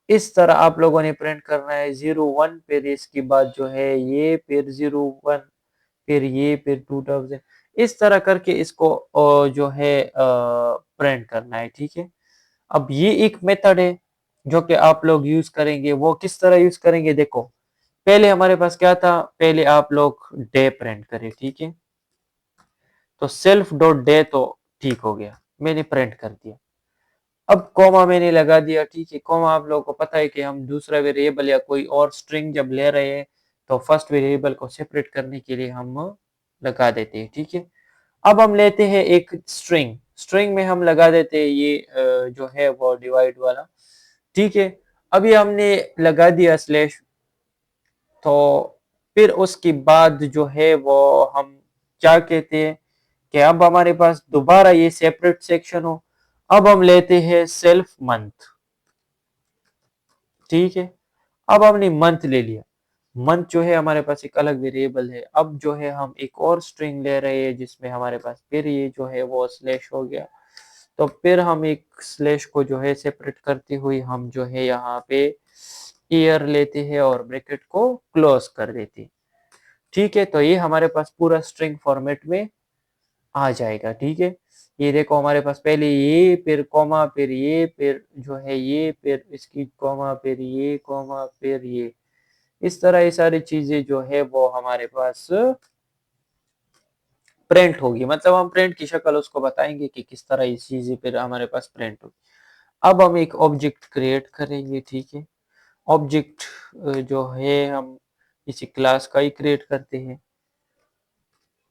इस तरह आप लोगों ने प्रिंट करना है 0 1, फिर इसके बाद जो है ये, फिर 0 1, फिर ये, फिर 2000, इस तरह करके इसको जो है प्रिंट करना है, ठीक है। अब ये एक मेथड है जो कि आप लोग यूज करेंगे। वो किस तरह यूज करेंगे, देखो पहले हमारे पास क्या था, पहले आप लोग डे प्रिंट करें, ठीक है। तो सेल्फ डॉट डे तो ठीक हो गया, मैंने प्रिंट कर दिया। अब कॉमा मैंने लगा दिया, ठीक है। कॉमा आप लोगों को पता है कि हम दूसरा वेरिएबल या कोई और स्ट्रिंग जब ले रहे हैं तो फर्स्ट वेरिएबल को सेपरेट करने के लिए हम लगा देते हैं, ठीक है। अब हम लेते हैं एक स्ट्रिंग, स्ट्रिंग में हम लगा देते हैं ये जो है वो डिवाइड वाला, ठीक है। अभी हमने लगा दिया स्लैश, तो फिर उसके बाद जो है वो हम क्या कहते हैं कि अब हमारे पास दोबारा ये सेपरेट सेक्शन हो। अब हम लेते हैं सेल्फ मंथ, ठीक है। अब हमने मंथ ले लिया, मंथ जो है हमारे पास एक अलग वेरिएबल है। अब जो है हम एक और स्ट्रिंग ले रहे हैं जिसमें हमारे पास फिर ये जो है वो स्लैश हो गया। तो फिर हम एक स्लैश को जो है सेपरेट करते हुए हम जो है यहाँ पे ईयर लेते हैं और ब्रैकेट को क्लोज कर देते हैं, ठीक है। तो ये हमारे पास पूरा स्ट्रिंग फॉर्मेट में आ जाएगा, ठीक है। ये देखो हमारे पास पहले ये, फिर कॉमा, फिर ये, फिर जो है ये, फिर इसकी कॉमा, फिर ये कॉमा, फिर ये, इस तरह ये सारी चीजें जो है वो हमारे पास प्रिंट होगी। मतलब हम प्रिंट की शक्ल उसको बताएंगे कि किस तरह ये चीजें फिर हमारे पास प्रिंट होगी। अब हम एक ऑब्जेक्ट क्रिएट करेंगे, ठीक है। ऑब्जेक्ट जो है हम इसी क्लास का ही क्रिएट करते हैं।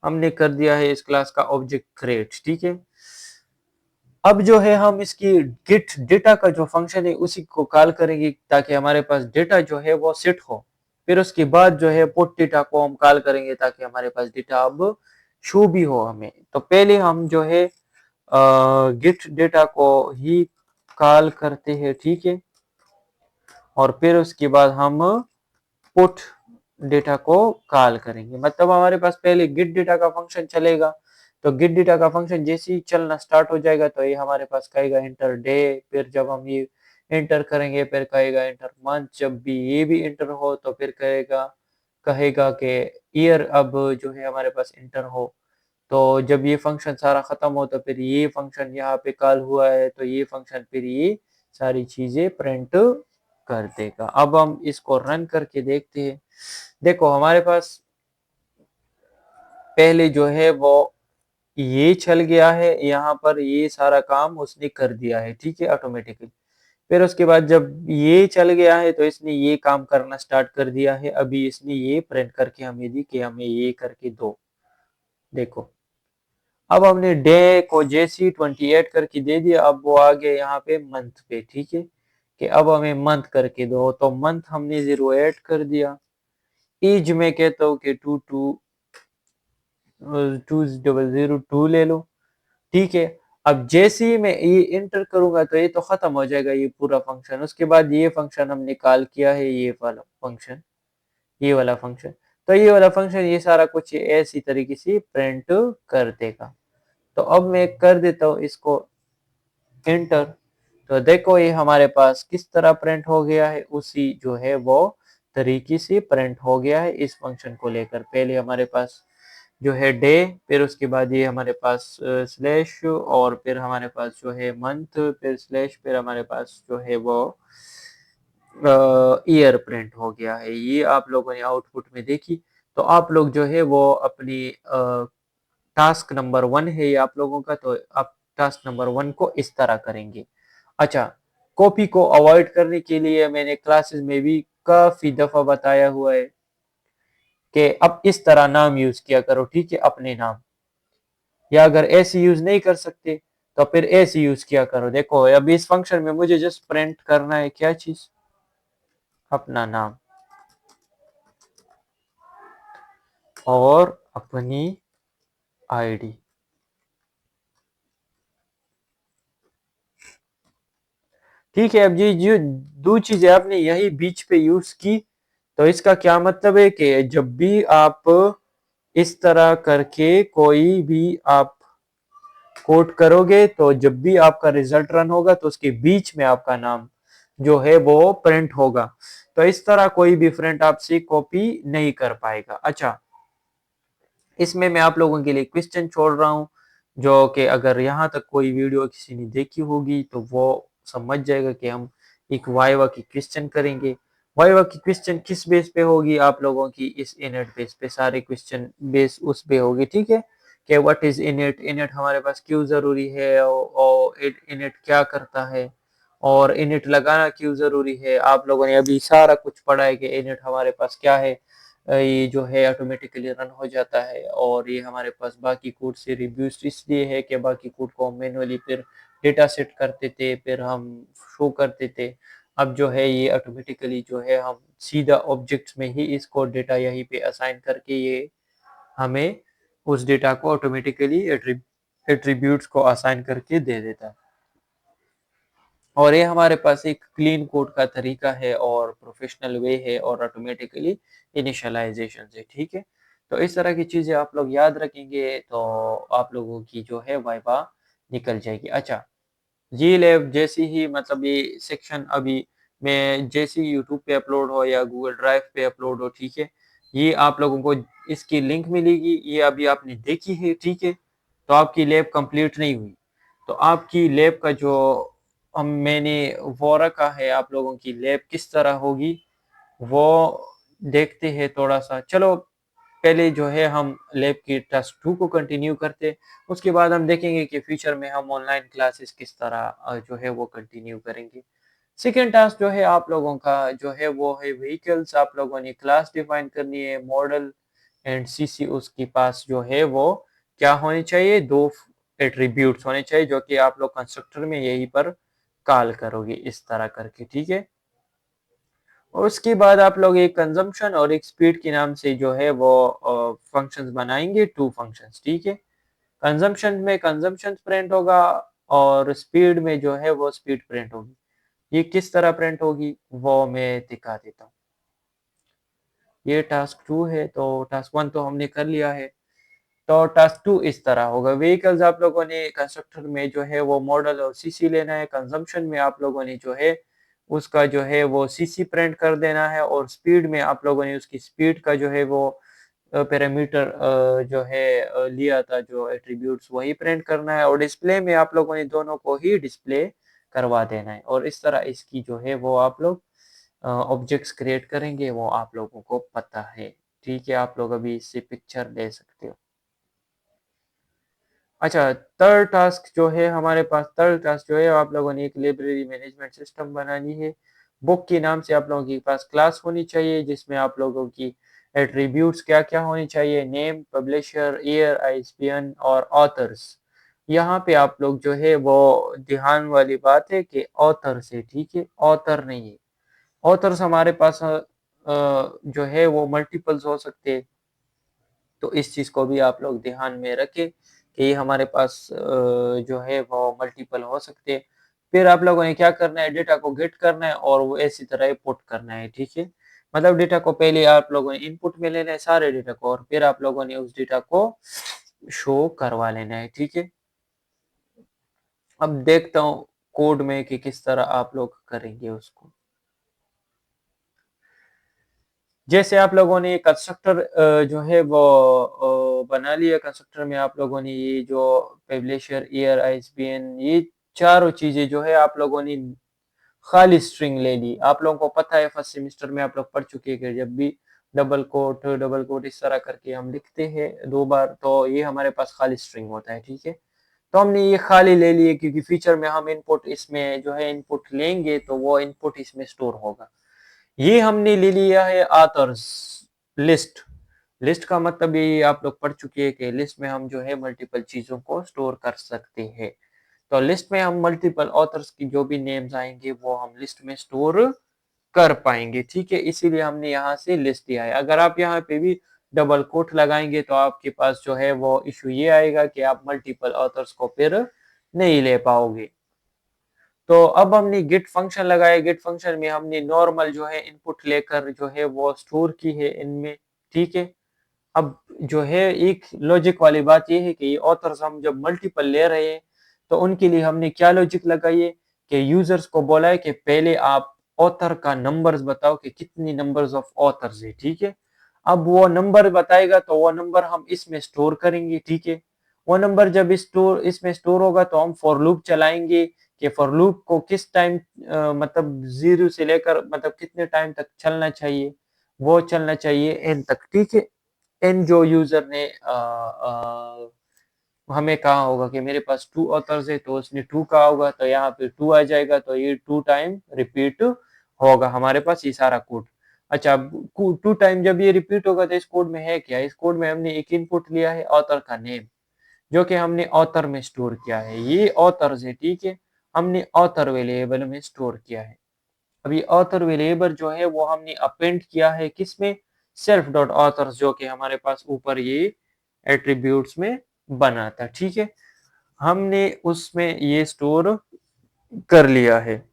हमने कर दिया है इस क्लास का ऑब्जेक्ट क्रिएट, ठीक है। अब जो है हम इसकी गेट डेटा का जो फंक्शन है उसी को कॉल करेंगे ताकि हमारे पास डेटा जो है वो सेट हो। फिर उसके बाद जो है पुट डेटा को हम कॉल करेंगे ताकि हमारे पास डेटा अब शो भी हो हमें। तो पहले हम जो है गेट डेटा को ही कॉल करते हैं, ठीक है। और फिर उसके बाद हम पुट डेटा को कॉल करेंगे। मतलब हमारे पास पहले गेट डेटा का फंक्शन चलेगा, तो गेट डेटा का फंक्शन जैसे ही चलना स्टार्ट हो जाएगा तो ये हमारे पास कहेगा इंटर डे। फिर जब हम ये एंटर करेंगे फिर कहेगा इंटर मंथ। जब भी ये भी इंटर हो तो फिर कहेगा कहेगा कि ईयर अब जो है हमारे पास इंटर हो। तो जब ये फंक्शन सारा खत्म हो तो फिर ये फंक्शन यहाँ पे कॉल हुआ है तो ये फंक्शन फिर ये सारी चीजें प्रिंट कर देगा। अब हम इसको रन करके देखते हैं। देखो हमारे पास पहले जो है वो ये चल गया है, यहाँ पर ये सारा काम उसने कर दिया है, ठीक है, ऑटोमेटिकली। फिर उसके बाद जब ये चल गया है तो इसने ये काम करना स्टार्ट कर दिया है। अभी इसने ये प्रिंट करके हमें दी कि हमें ये करके दो। देखो अब हमने डे को जैसी 28 करके दे दिया, अब वो आ गया यहाँ पे मंथ पे, ठीक है, कि अब हमें मंथ करके दो। तो मंथ हमने 08 कर दिया। एज में कहता हूँ कि 2002 ले लो, ठीक है। अब जैसे ही मैं ये इंटर करूंगा तो ये तो खत्म हो जाएगा ये पूरा फंक्शन। उसके बाद ये फंक्शन हमने कॉल किया है, ये वाला फंक्शन, ये वाला फंक्शन। तो ये वाला फंक्शन ये सारा कुछ ऐसी तरीके से प्रिंट कर देगा। तो अब मैं कर देता हूँ इसको एंटर। तो देखो ये हमारे पास किस तरह प्रिंट हो गया है, उसी जो है वो तरीके से प्रिंट हो गया है इस फंक्शन को लेकर। पहले हमारे पास जो है डे, फिर उसके बाद ये हमारे पास स्लैश, और फिर हमारे पास जो है मंथ, फिर स्लैश, फिर हमारे पास जो है वो ईयर प्रिंट हो गया है। ये आप लोगों ने आउटपुट में देखी। तो आप लोग जो है वो अपनी टास्क नंबर 1 है ये आप लोगों का, तो आप टास्क नंबर 1 को इस तरह करेंगे। अच्छा, कॉपी को अवॉइड करने के लिए मैंने क्लासेस में भी काफी दफा बताया हुआ है कि अब इस तरह नाम यूज किया करो, ठीक है, अपने नाम। या अगर ऐसे यूज नहीं कर सकते तो फिर ऐसे यूज किया करो। देखो अभी इस फंक्शन में मुझे जस्ट प्रिंट करना है क्या चीज, अपना नाम और अपनी आईडी। ठीक है, अब ये जो दो चीजें आपने यही बीच पे यूज की, तो इसका क्या मतलब है कि जब भी आप इस तरह करके कोई भी आप कोड करोगे तो जब भी आपका रिजल्ट रन होगा तो उसके बीच में आपका नाम जो है वो प्रिंट होगा। तो इस तरह कोई भी फ्रेंड आपसे कॉपी नहीं कर पाएगा। अच्छा, इसमें मैं आप लोगों के लिए क्वेश्चन छोड़ रहा हूँ, जो कि अगर यहाँ तक कोई वीडियो किसी ने देखी होगी तो वो समझ जाएगा कि हम एक वाइवा की क्वेश्चन करेंगे। वाइवा की क्वेश्चन किस बेस पे होगी, आप लोगों की इस इनट बेस पे, सारे क्वेश्चन बेस उस पे होगी, ठीक है, कि व्हाट इज इनट, इनट हमारे पास क्यों जरूरी है, और इनट क्या करता है, और इनट लगाना क्यों जरूरी है। आप लोगों ने अभी सारा कुछ पढ़ा है कि इनट हमारे पास क्या है, ये जो है ऑटोमेटिकली रन हो जाता है, और ये हमारे पास बाकी कोड से रिड्यूस्ड इसलिए है कि बाकी कोड को हम मैनुअली फिर डेटा सेट करते थे, फिर हम शो करते थे। अब जो है ये ऑटोमेटिकली जो है हम सीधा ऑब्जेक्ट्स में ही इसको डेटा यहीं पे असाइन करके ये हमें उस डेटा को ऑटोमेटिकली एट्रीब्यूट्स को असाइन करके दे देता है। और ये हमारे पास एक क्लीन कोड का तरीका है और प्रोफेशनल वे है और ऑटोमेटिकली इनिशियलाइजेशन से, ठीक है। तो इस तरह की चीजें आप लोग याद रखेंगे तो आप लोगों की जो है वाइवा निकल जाएगी। अच्छा, जी लैब जैसी ही मतलब ये सेक्शन अभी मैं जैसे ही यूट्यूब पे अपलोड हो या गूगल ड्राइव पे अपलोड हो, ठीक है, ये आप लोगों को इसकी लिंक मिलेगी, ये अभी आपने देखी है, ठीक है, तो आपकी लैब कंप्लीट नहीं हुई। तो आपकी लैब का जो हम मैंने वो रखा है, आप लोगों की लैब किस तरह होगी वो देखते हैं थोड़ा सा। चलो पहले जो है हम लैब की टास्क 2 को कंटिन्यू करते, उसके बाद हम देखेंगे कि फ्यूचर में हम ऑनलाइन क्लासेस किस तरह जो है वो कंटिन्यू करेंगे। सेकेंड टास्क जो है आप लोगों का जो है वो है व्हीकल्स, आप लोगों ने क्लास डिफाइन करनी है, मॉडल एंड सीसी उसके पास जो है वो क्या होनी चाहिए, दो एट्रीब्यूट्स होने चाहिए जो कि आप लोग कंस्ट्रक्टर में यहीं पर कॉल करोगे इस तरह करके, ठीक है। और उसके बाद आप लोग एक कंजम्पशन और एक स्पीड के नाम से जो है वो फंक्शंस बनाएंगे, टू फंक्शंस, ठीक है। कंजम्पशन में कंजम्पशन प्रिंट होगा और स्पीड में जो है वो स्पीड प्रिंट होगी। ये किस तरह प्रिंट होगी वो मैं दिखा देता हूँ। ये टास्क 2 है, तो टास्क 1 तो हमने कर लिया है। तो टास्क 2 इस तरह होगा, व्हीकल्स आप लोगों ने कंस्ट्रक्टर में जो है वो मॉडल और सीसी लेना है, कंजम्पशन में आप लोगों ने जो है उसका जो है वो सीसी प्रिंट कर देना है, और स्पीड में आप लोगों ने उसकी स्पीड का जो है वो पैरामीटर जो है लिया था, जो एट्रीब्यूट्स वही प्रिंट करना है, और डिस्प्ले में आप लोगों ने दोनों को ही डिस्प्ले करवा देना है। और इस तरह इसकी जो है वो आप लोग ऑब्जेक्ट्स क्रिएट करेंगे, वो आप लोगों को पता है, ठीक है। आप लोग अभी इससे पिक्चर ले सकते हो। अच्छा, थर्ड टास्क जो है हमारे पास, थर्ड टास्क जो है आप लोगों ने एक लाइब्रेरी मैनेजमेंट सिस्टम बनानी है। बुक के नाम से आप लोगों के पास क्लास होनी चाहिए जिसमें आप लोगों की एट्रीब्यूट्स क्या क्या होनी चाहिए, नेम, पब्लिशर, ईयर, आईएसबीएन और ऑथर्स। यहाँ पे आप लोग जो है वो ध्यान वाली बात है कि ऑथर से, ठीक है, ऑथर नहीं है। ऑथर्स हमारे पास जो है वो मल्टीपल्स हो सकते हैं, तो इस चीज को भी आप लोग ध्यान में रखें कि ये हमारे पास जो है वो मल्टीपल हो सकते हैं। फिर आप लोगों ने क्या करना है, डेटा को गेट करना है और वो इसी तरह पुट करना है, ठीक है। मतलब डेटा को पहले आप लोगों ने इनपुट में लेना है सारे डेटा को, और फिर आप लोगों ने उस डेटा को शो करवा लेना है, ठीक है। अब देखता हूँ कोड में कि किस तरह आप लोग करेंगे उसको। जैसे आप लोगों ने कंस्ट्रक्टर जो है वो बना लिया, कंस्ट्रक्टर में आप लोगों ने ये जो पब्लिशर, ईयर, आईएसबीएन, ये चारों चीजें जो है आप लोगों ने खाली स्ट्रिंग ले ली। आप लोगों को पता है फर्स्ट सेमेस्टर में आप लोग पढ़ चुके हैं कि जब भी डबल कोट इस तरह करके हम लिखते हैं दो बार तो ये हमारे पास खाली स्ट्रिंग होता है, ठीक है। तो हमने ये खाली ले लिए क्योंकि फ्यूचर में हम इनपुट इसमें जो है इनपुट लेंगे तो वो इनपुट इसमें स्टोर होगा। ये हमने ले लिया है ऑथर्स लिस्ट, लिस्ट का मतलब ये आप लोग पढ़ चुके हैं कि लिस्ट में हम जो है मल्टीपल चीज़ों को स्टोर कर सकते हैं। तो लिस्ट में हम मल्टीपल ऑथर्स की जो भी नेम्स आएँगे वो हम लिस्ट में स्टोर कर पाएँगे, ठीक है? इसीलिए हमने यहाँ से लिस्ट दिया है। अगर आप यहाँ पे भी डबल कोट लगाएँगे तो आपके पास जो है वो इश्यू ये आएगा कि आप मल्टीपल ऑथर्स को फिर नहीं ले पाओगे। तो अब हमने गेट फंक्शन लगाया, गेट फंक्शन में हमने नॉर्मल जो है इनपुट लेकर जो है वो स्टोर की है इनमें, ठीक है? अब जो है एक लॉजिक वाली बात ये है कि ऑथर्स हम जब मल्टीपल ले रहे हैं तो उनके लिए हमने क्या लॉजिक लगाई है कि यूजर्स को बोला है कि पहले आप ऑथर का नंबर्स बताओ कि कितनी नंबर्स ऑफ ऑथर्स है, ठीक है? अब वो नंबर बताएगा तो वो नंबर हम इसमें स्टोर करेंगे, ठीक है? वो नंबर जब इसमें स्टोर होगा तो हम फॉर लूप चलाएंगे कि फॉर लूप को किस टाइम मतलब 0 से लेकर मतलब कितने टाइम तक चलना चाहिए, वो चलना चाहिए एन तक, ठीक है? एन जो यूजर ने हमें कहा होगा कि मेरे पास 2 ऑथर्स है तो उसने 2 कहा होगा तो यहाँ पे 2 आ जाएगा तो ये 2 टाइम रिपीट होगा हमारे पास ये सारा कोड। अच्छा, अब 2 टाइम जब ये रिपीट होगा तो इस कोड में है क्या? इस कोड में हमने एक इनपुट लिया है ऑथर का नेम, जो कि हमने ऑथर में स्टोर किया है। ये ऑथर्स है, ठीक है? हमने ऑथर वेरिएबल में स्टोर किया है। अभी ऑथर वेरिएबल जो है वो हमने अपेंड किया है किसमें? सेल्फ डॉट ऑथर्स, जो कि हमारे पास ऊपर ये एट्रीब्यूट्स में बना था, ठीक है? हमने उसमें ये स्टोर कर लिया है।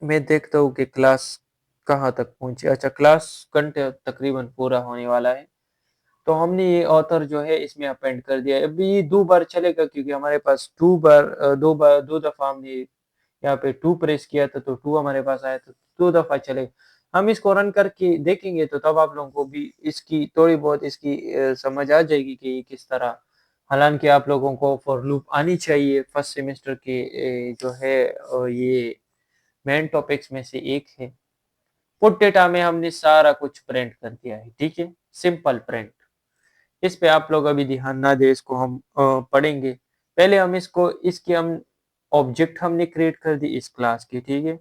मैं देखता हूँ कि क्लास कहाँ तक पहुंची। अच्छा, क्लास कंटेंट तकरीबन पूरा होने वाला है। तो हमने ये ऑथर जो है इसमें अपेंड कर दिया है। अभी ये 2 बार चलेगा क्योंकि हमारे पास 2 दफा हमने यहाँ पे 2 प्रेस किया था तो 2 हमारे पास आया तो 2 दफा चलेगा। हम इसको रन करके देखेंगे तो तब आप लोगों को भी इसकी थोड़ी बहुत इसकी समझ आ जाएगी कि ये किस तरह। हालांकि आप लोगों को फॉर लूप आनी चाहिए फर्स्ट सेमेस्टर के जो है ये मेन टॉपिक्स में से एक है। पुट डेटा में हमने सारा कुछ प्रिंट कर दिया है, ठीक है? Simple print. इस पे आप लोग अभी ध्यान ना दें, इसको हम पढ़ेंगे। पहले हम इसको इसकी हम ऑब्जेक्ट हमने क्रिएट कर दी इस क्लास की, ठीक है?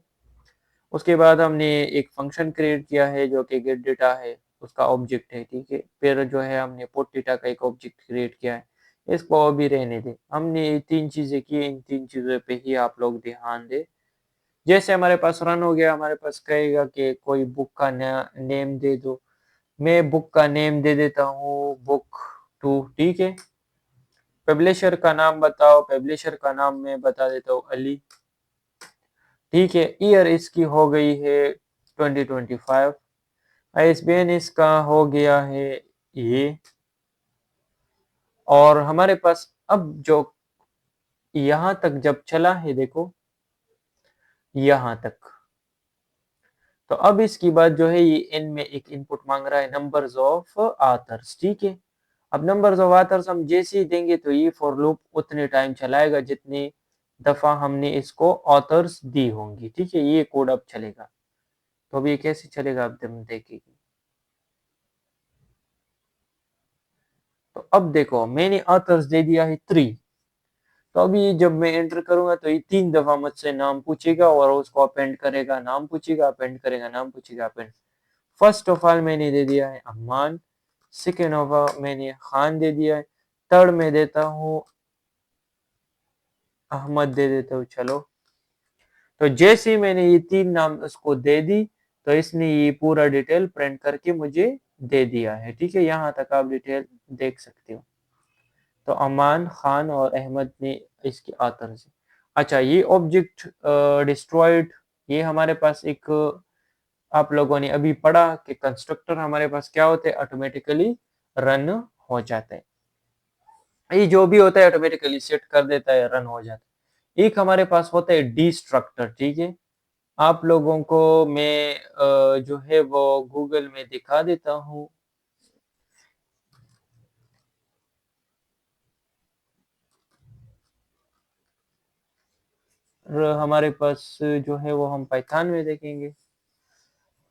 उसके बाद हमने एक फंक्शन क्रिएट किया है जो कि गेट डेटा है, उसका ऑब्जेक्ट है, ठीक है? फिर जो है हमने पुट डेटा का एक ऑब्जेक्ट क्रिएट किया है। इसको अभी रहने दें। हमने ये 3 चीजें की, इन 3 चीजों पे ही आप लोग ध्यान दें। जैसे हमारे पास रन हो गया, हमारे पास कहेगा कि कोई बुक का नेम दे दो। मैं बुक का नेम दे देता हूँ बुक 2, ठीक है? पब्लिशर का नाम बताओ, पब्लिशर का नाम मैं बता देता हूँ अली, ठीक है? ईयर इसकी हो गई है 2025। आईएसबीएन इसका हो गया है ये। और हमारे पास अब जो यहाँ तक जब चला है देखो, यहाँ तक, तो अब इसकी बात जो है ये इन में एक इनपुट मांग रहा है नंबर्स ऑफ आथर्स, ठीक है? अब नंबर्स ऑफ आथर्स हम जैसे ही देंगे तो ये फॉर लूप उतने टाइम चलाएगा जितनी दफा हमने इसको ऑथर्स दी होंगी, ठीक है? ये कोड अब चलेगा। तो अब ये कैसे चलेगा अब हम देखेंगे। तो अब देखो मैंने ऑथर्स दे दिया है 3। तो अभी जब मैं एंटर करूंगा तो ये 3 दफा मुझसे नाम पूछेगा और उसको अपेंड करेगा, नाम पूछेगा, अपेंड करेगा, नाम पूछेगा, अपेंड। फर्स्ट ऑफ ऑल मैंने दे दिया है अम्मान, सेकेंड ऑफ ऑल मैंने खान दे दिया है, थर्ड में देता हूँ अहमद दे देता हूँ, चलो। तो जैसे ही मैंने ये 3 नाम उसको दे दी तो इसने ये पूरा डिटेल प्रिंट करके मुझे दे दिया है, ठीक है? यहाँ तक आप डिटेल देख सकते हो। तो अमान, खान और अहमद ने इसके आतर से। अच्छा, ये ऑब्जेक्ट डिस्ट्रॉयड, ये हमारे पास एक आप लोगों ने अभी पढ़ा कि कंस्ट्रक्टर हमारे पास क्या होते हैं, ऑटोमेटिकली रन हो जाते हैं। ये जो भी होता है ऑटोमेटिकली सेट कर देता है, रन हो जाता है। एक हमारे पास होता है डिस्ट्रक्टर, ठीक है? आप लोगों को मैं जो है वो गूगल में दिखा देता हूँ। हमारे पास जो है वो हम पाइथन में देखेंगे।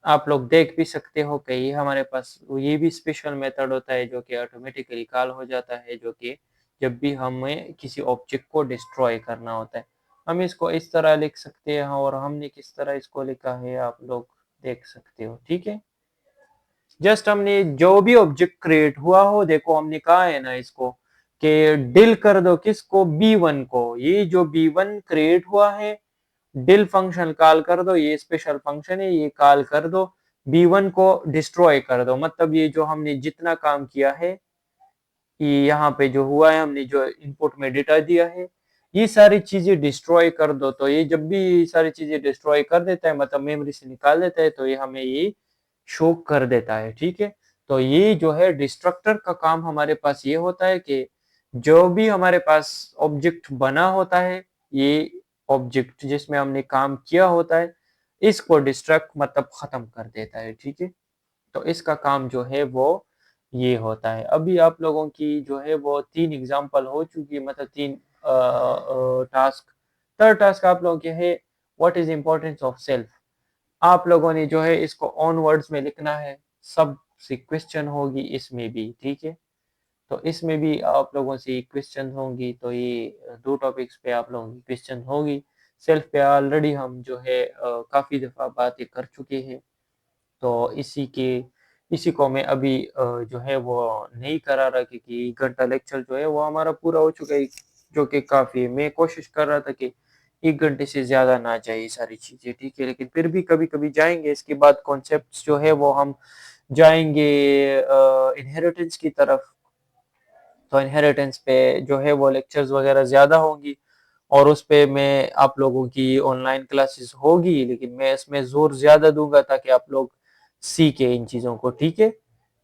आप लोग देख भी सकते हो कि ये हमारे पास ये भी स्पेशल मेथड होता है जो कि ऑटोमेटिकली कॉल हो जाता है, जो कि जब भी हमें किसी ऑब्जेक्ट को डिस्ट्रॉय करना होता है। हम इसको इस तरह लिख सकते हैं और हमने किस तरह इसको लिखा है आप लोग देख सकते हो, ठीक है? जस्ट हमने जो भी ऑब्जेक्ट क्रिएट हुआ हो, देखो हमने कहा है ना इसको कि डिल कर दो किसको, B1 को। ये जो B1 क्रिएट हुआ है, डिल फंक्शन कॉल कर दो, ये स्पेशल फंक्शन है, ये कॉल कर दो, B1 को डिस्ट्रॉय कर दो। मतलब ये जो हमने जितना काम किया है, ये यहाँ पे जो हुआ है, हमने जो इनपुट में डेटा दिया है, ये सारी चीजें डिस्ट्रॉय कर दो। तो ये जब भी ये सारी चीजें डिस्ट्रॉय कर देता है, मतलब मेमोरी से निकाल देता है, तो ये हमें ये शो कर देता है, ठीक है। तो ये जो है डिस्ट्रक्टर का काम हमारे पास ये होता है कि जो भी हमारे पास ऑब्जेक्ट बना होता है, ये ऑब्जेक्ट जिसमें हमने काम किया होता है, इसको डिस्ट्रक्ट मतलब खत्म कर देता है, ठीक है। तो इसका काम जो है वो ये होता है। अभी आप लोगों की जो है वो 3 एग्ज़ाम्पल हो चुकी है, मतलब 3 टास्क। थर्ड टास्क आप लोगों के है, what is importance of self. आप लोगों ने जो है इसको ऑन वर्ड्स में लिखना है, सब से क्वेश्चन होगी इसमें भी, ठीक है। तो इसमें भी आप लोगों से क्वेश्चन होंगी, तो ये 2 टॉपिक्स पे आप लोगों की क्वेश्चन होगी। सेल्फ पे ऑलरेडी हम जो है काफ़ी दफ़ा बातें कर चुके हैं। तो इसी को मैं अभी जो है वो नहीं करा रहा, क्योंकि 1 घंटा लेक्चर जो है वो हमारा पूरा हो चुका है, जो कि काफ़ी है। मैं कोशिश कर रहा था कि 1 घंटे से ज़्यादा ना जाए ये सारी चीज़ें, ठीक है। लेकिन फिर भी कभी-कभी जाएँगे। इसके बाद कॉन्सेप्ट्स जो है वो हम जाएँगे इनहेरिटेंस की तरफ। तो इनहेरिटेंस पे जो है वो लेक्चर्स वगैरह ज़्यादा होंगी, और उस पे मैं आप लोगों की ऑनलाइन क्लासेस होगी, लेकिन मैं इसमें ज़ोर ज़्यादा दूँगा ताकि आप लोग सीखें इन चीज़ों को, ठीक है?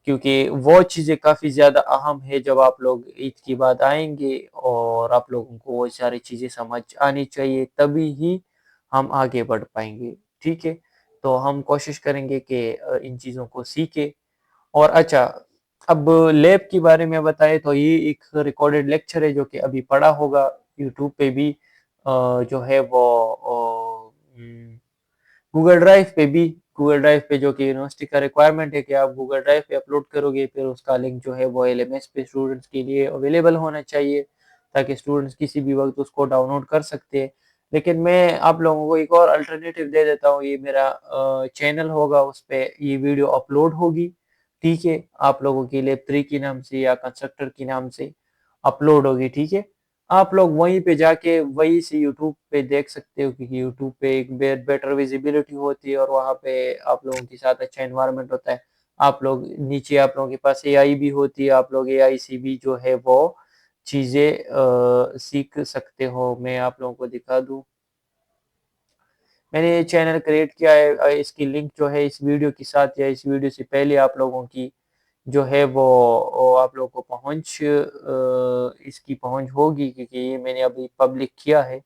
क्योंकि वो चीज़ें काफ़ी ज़्यादा अहम है, जब आप लोग ईद के बाद आएँगे और आप लोगों को वो सारी चीज़ें समझ आनी चाहिए, तभी ही हम आगे बढ़ पाएँगे, ठीक है? तो हम कोशिश करेंगे कि इन चीज़ों को सीखें। और अच्छा, अब लैब के बारे में बताएँ तो ये एक रिकॉर्डेड लेक्चर है जो कि अभी पड़ा होगा यूट्यूब पे भी, जो है वो गूगल ड्राइव पे भी। गूगल ड्राइव पे जो कि यूनिवर्सिटी का रिक्वायरमेंट है कि आप गूगल ड्राइव पे अपलोड करोगे, फिर उसका लिंक जो है वो एलएमएस पे स्टूडेंट्स के लिए अवेलेबल होना चाहिए, ताकि स्टूडेंट्स किसी भी वक्त उसको डाउनलोड कर सकते हैं। लेकिन मैं आप लोगों को एक और अल्टरनेटिव दे देता हूँ, ये मेरा चैनल होगा, उस पे ये वीडियो अपलोड होगी, ठीक है। आप लोगों के लिए ट्री के नाम से या कंस्ट्रक्टर के नाम से अपलोड होगी, ठीक है। आप लोग वहीं पे जाके वहीं से यूट्यूब पे देख सकते हो, क्योंकि यूट्यूब पे एक बेटर विजिबिलिटी होती है, और वहाँ पे आप लोगों के साथ अच्छा एनवायरनमेंट होता है। आप लोग नीचे, आप लोगों के पास एआई भी होती है, आप लोग एआई से भी जो है वो चीज़ें सीख सकते हो। मैं आप लोगों को दिखा दूँ, मैंने ये चैनल क्रिएट किया है। इसकी लिंक जो है इस वीडियो के साथ या इस वीडियो से पहले आप लोगों की जो है वो आप लोगों को इसकी पहुँच होगी, क्योंकि ये मैंने अभी पब्लिक किया है।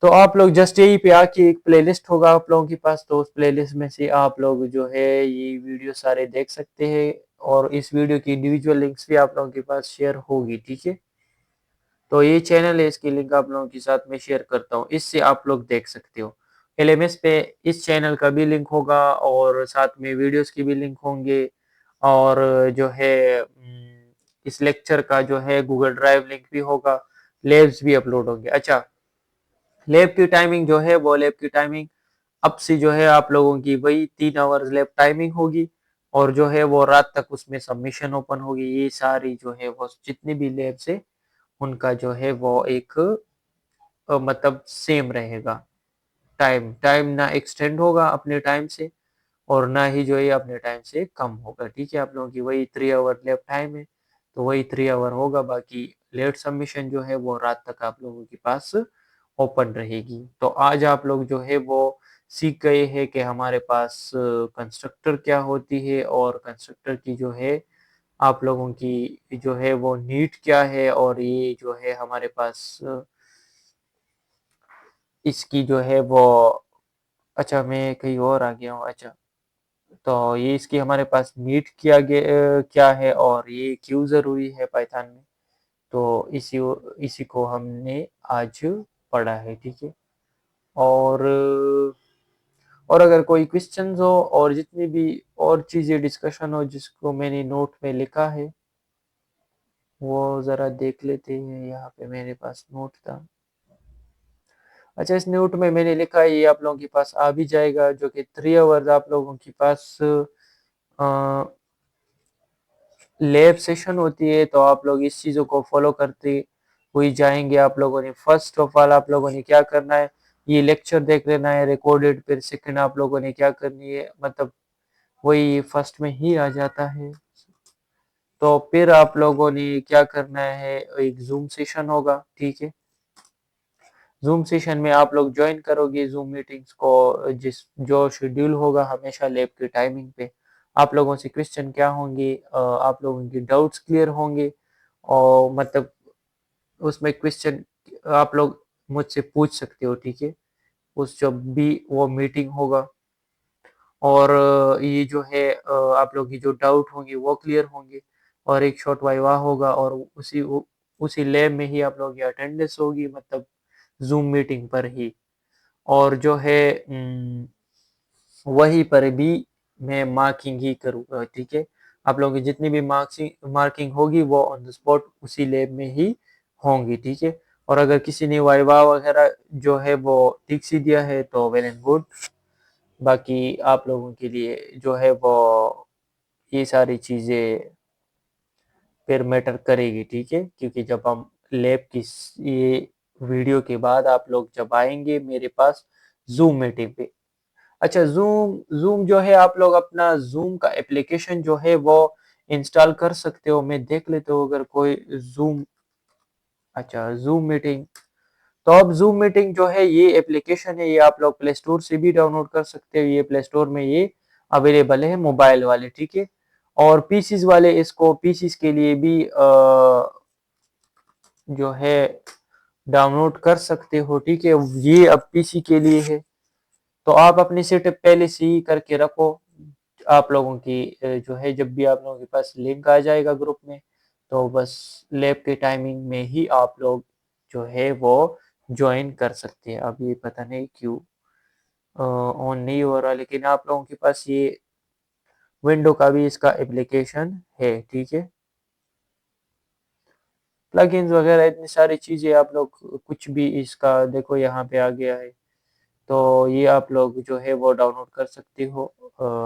तो आप लोग जस्ट यहीं पे आके, एक प्लेलिस्ट होगा आप लोगों के पास, तो उस प्लेलिस्ट में से आप लोग जो है ये वीडियो सारे देख सकते हैं, और इस वीडियो की इंडिविजुअल लिंक्स भी आप लोगों के पास शेयर होगी, ठीक है। तो ये चैनल है, इसकी लिंक आप लोगों के साथ में शेयर करता हूँ, इससे आप लोग देख सकते हो। एलएमएस पे इस चैनल का भी लिंक होगा, और साथ में वीडियोस की भी लिंक होंगे, और जो है इस लेक्चर का जो है गूगल ड्राइव लिंक भी होगा, लैब्स भी अपलोड होंगे। अच्छा, लैब की टाइमिंग जो है वो, लैब की टाइमिंग अब से जो है आप लोगों की वही 3 आवर्स लैब टाइमिंग होगी, और जो है वो रात तक उसमें सबमिशन ओपन होगी। ये सारी जो है वो जितनी भी लैब्स है, उनका जो है वो एक मतलब सेम रहेगा। टाइम टाइम ना एक्सटेंड होगा अपने टाइम से, और ना ही जो है अपने टाइम से कम होगा, ठीक है। आप लोगों की वही 3 आवर लैब टाइम है, तो वही 3 आवर होगा। बाकी लेट सबमिशन जो है वो रात तक आप लोगों के पास ओपन रहेगी। तो आज आप लोग जो है वो सीख गए हैं कि हमारे पास कंस्ट्रक्टर क्या होती है, और कंस्ट्रक्टर की जो है आप लोगों की जो है वो नीड क्या है, और ये जो है हमारे पास इसकी जो है वो, अच्छा मैं कहीं और आ गया हूँ। अच्छा, तो ये इसकी हमारे पास नीड क्या है, और ये क्यों ज़रूरी है पाइथन में। तो इसी को हमने आज पढ़ा है, ठीक है। और और अगर कोई क्वेश्चंस हो, और जितनी भी और चीज़ें डिस्कशन हो जिसको मैंने नोट में लिखा है, वो ज़रा देख लेते हैं। यहाँ पे मेरे पास नोट था। अच्छा, इस नोट में मैंने लिखा है, ये आप लोगों के पास आ भी जाएगा, जो कि 3 आवर्स आप लोगों के पास अ, लैब सेशन होती है तो आप लोग इस चीज़ों को फॉलो करते हुए जाएँगे। आप लोगों ने फर्स्ट ऑफ ऑल आप लोगों ने क्या करना है, ये लेक्चर देख लेना है रिकॉर्डेड, फिर सेकंड आप लोगों ने क्या करनी है, मतलब वही फर्स्ट में ही आ जाता है। तो फिर आप लोगों ने क्या करना है, एक ज़ूम सेशन होगा, ठीक है? ज़ूम सेशन में आप लोग जॉइन करोगे ज़ूम मीटिंग्स को, जिस जो शेड्यूल होगा हमेशा लैब की टाइमिंग पे। आप लोगों से क्वेश्चन क्या होंगे, आप लोगों के डाउट्स क्लियर होंगे और मतलब उसमें क्वेश्चन आप लोग मुझसे पूछ सकते हो, ठीक है? उस जब भी वो मीटिंग होगा और ये जो है आप लोग की जो डाउट होंगे वो क्लियर होंगे और एक शॉर्ट वाइवा होगा और उसी लैब में ही आप लोगों की अटेंडेंस होगी, मतलब ज़ूम मीटिंग पर ही। और जो है वहीं पर भी मैं मार्किंग ही करूँगा, ठीक है? आप लोगों की जितनी भी मार्किंग होगी वो ऑन द स्पॉट उसी लैब में ही होंगी, ठीक है? और अगर किसी ने वाइवा वगैरह जो है वो ठीक से दिया है तो वेल एंड गुड। बाकी आप लोगों के लिए जो है वो ये सारी चीज़ें फिर मैटर करेगी, ठीक है? क्योंकि जब हम लैब की ये वीडियो के बाद आप लोग जब आएँगे मेरे पास ज़ूम मीटिंग पे। अच्छा, ज़ूम ज़ूम जो है आप लोग अपना ज़ूम का एप्लीकेशन जो है वो इंस्टॉल कर सकते हो। मैं देख लेता हूँ अगर कोई ज़ूम, अच्छा ज़ूम मीटिंग, तो अब ज़ूम मीटिंग जो है ये एप्लीकेशन है, ये आप लोग प्ले स्टोर से भी डाउनलोड कर सकते हो। ये प्ले स्टोर में ये अवेलेबल है मोबाइल वाले, ठीक है? और पीसीज़ वाले इसको पीसीज़ के लिए भी जो है डाउनलोड कर सकते हो, ठीक है? ये अब पीसी के लिए है। तो आप अपनी सेटअप पहले से ही करके रखो। आप लोगों की जो है जब भी आप लोगों के पास लिंक आ जाएगा ग्रुप में, तो बस लैब के टाइमिंग में ही आप लोग जो है वो जॉइन कर सकते हैं। अब ये पता नहीं क्यों ऑन नहीं हो रहा, लेकिन आप लोगों के पास ये विंडो का भी इसका एप्लीकेशन है, ठीक है? प्लगइन्स वगैरह इतनी सारी चीज़ें आप लोग कुछ भी इसका देखो यहाँ पे आ गया है। तो ये आप लोग जो है वो डाउनलोड कर सकते हो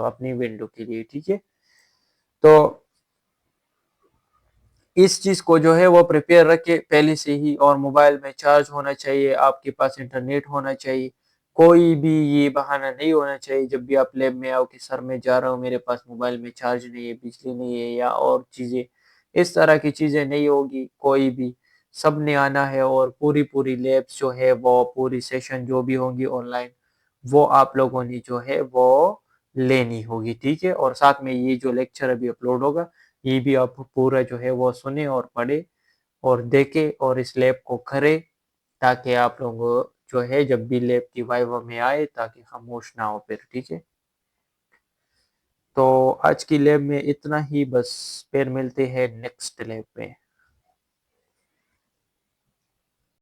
अपनी विंडो के लिए, ठीक है? तो इस चीज़ को जो है वो प्रिपेयर रखें पहले से ही, और मोबाइल में चार्ज होना चाहिए, आपके पास इंटरनेट होना चाहिए। कोई भी ये बहाना नहीं होना चाहिए जब भी आप लैब में आओ कि सर मैं जा रहा हूँ, मेरे पास मोबाइल में चार्ज नहीं है, बिजली नहीं है या और चीज़ें। इस तरह की चीज़ें नहीं होगी कोई भी। सबने आना है और पूरी-पूरी लैब्स जो है वो पूरी सेशन जो भी होंगी ऑनलाइन, वो आप लोगों ने जो है वो लेनी होगी, ठीक है? और साथ में ये जो लेक्चर अभी अपलोड होगा, ये भी आप पूरा जो है वो सुने और पढ़े और देखें और इस लैब को करें, ताकि आप लोग जो है जब भी लैब की वाइवा में आए ताकि खामोश ना हो फिर, ठीक है? तो आज की लैब में इतना ही बस, फिर मिलते हैं नेक्स्ट लैब में।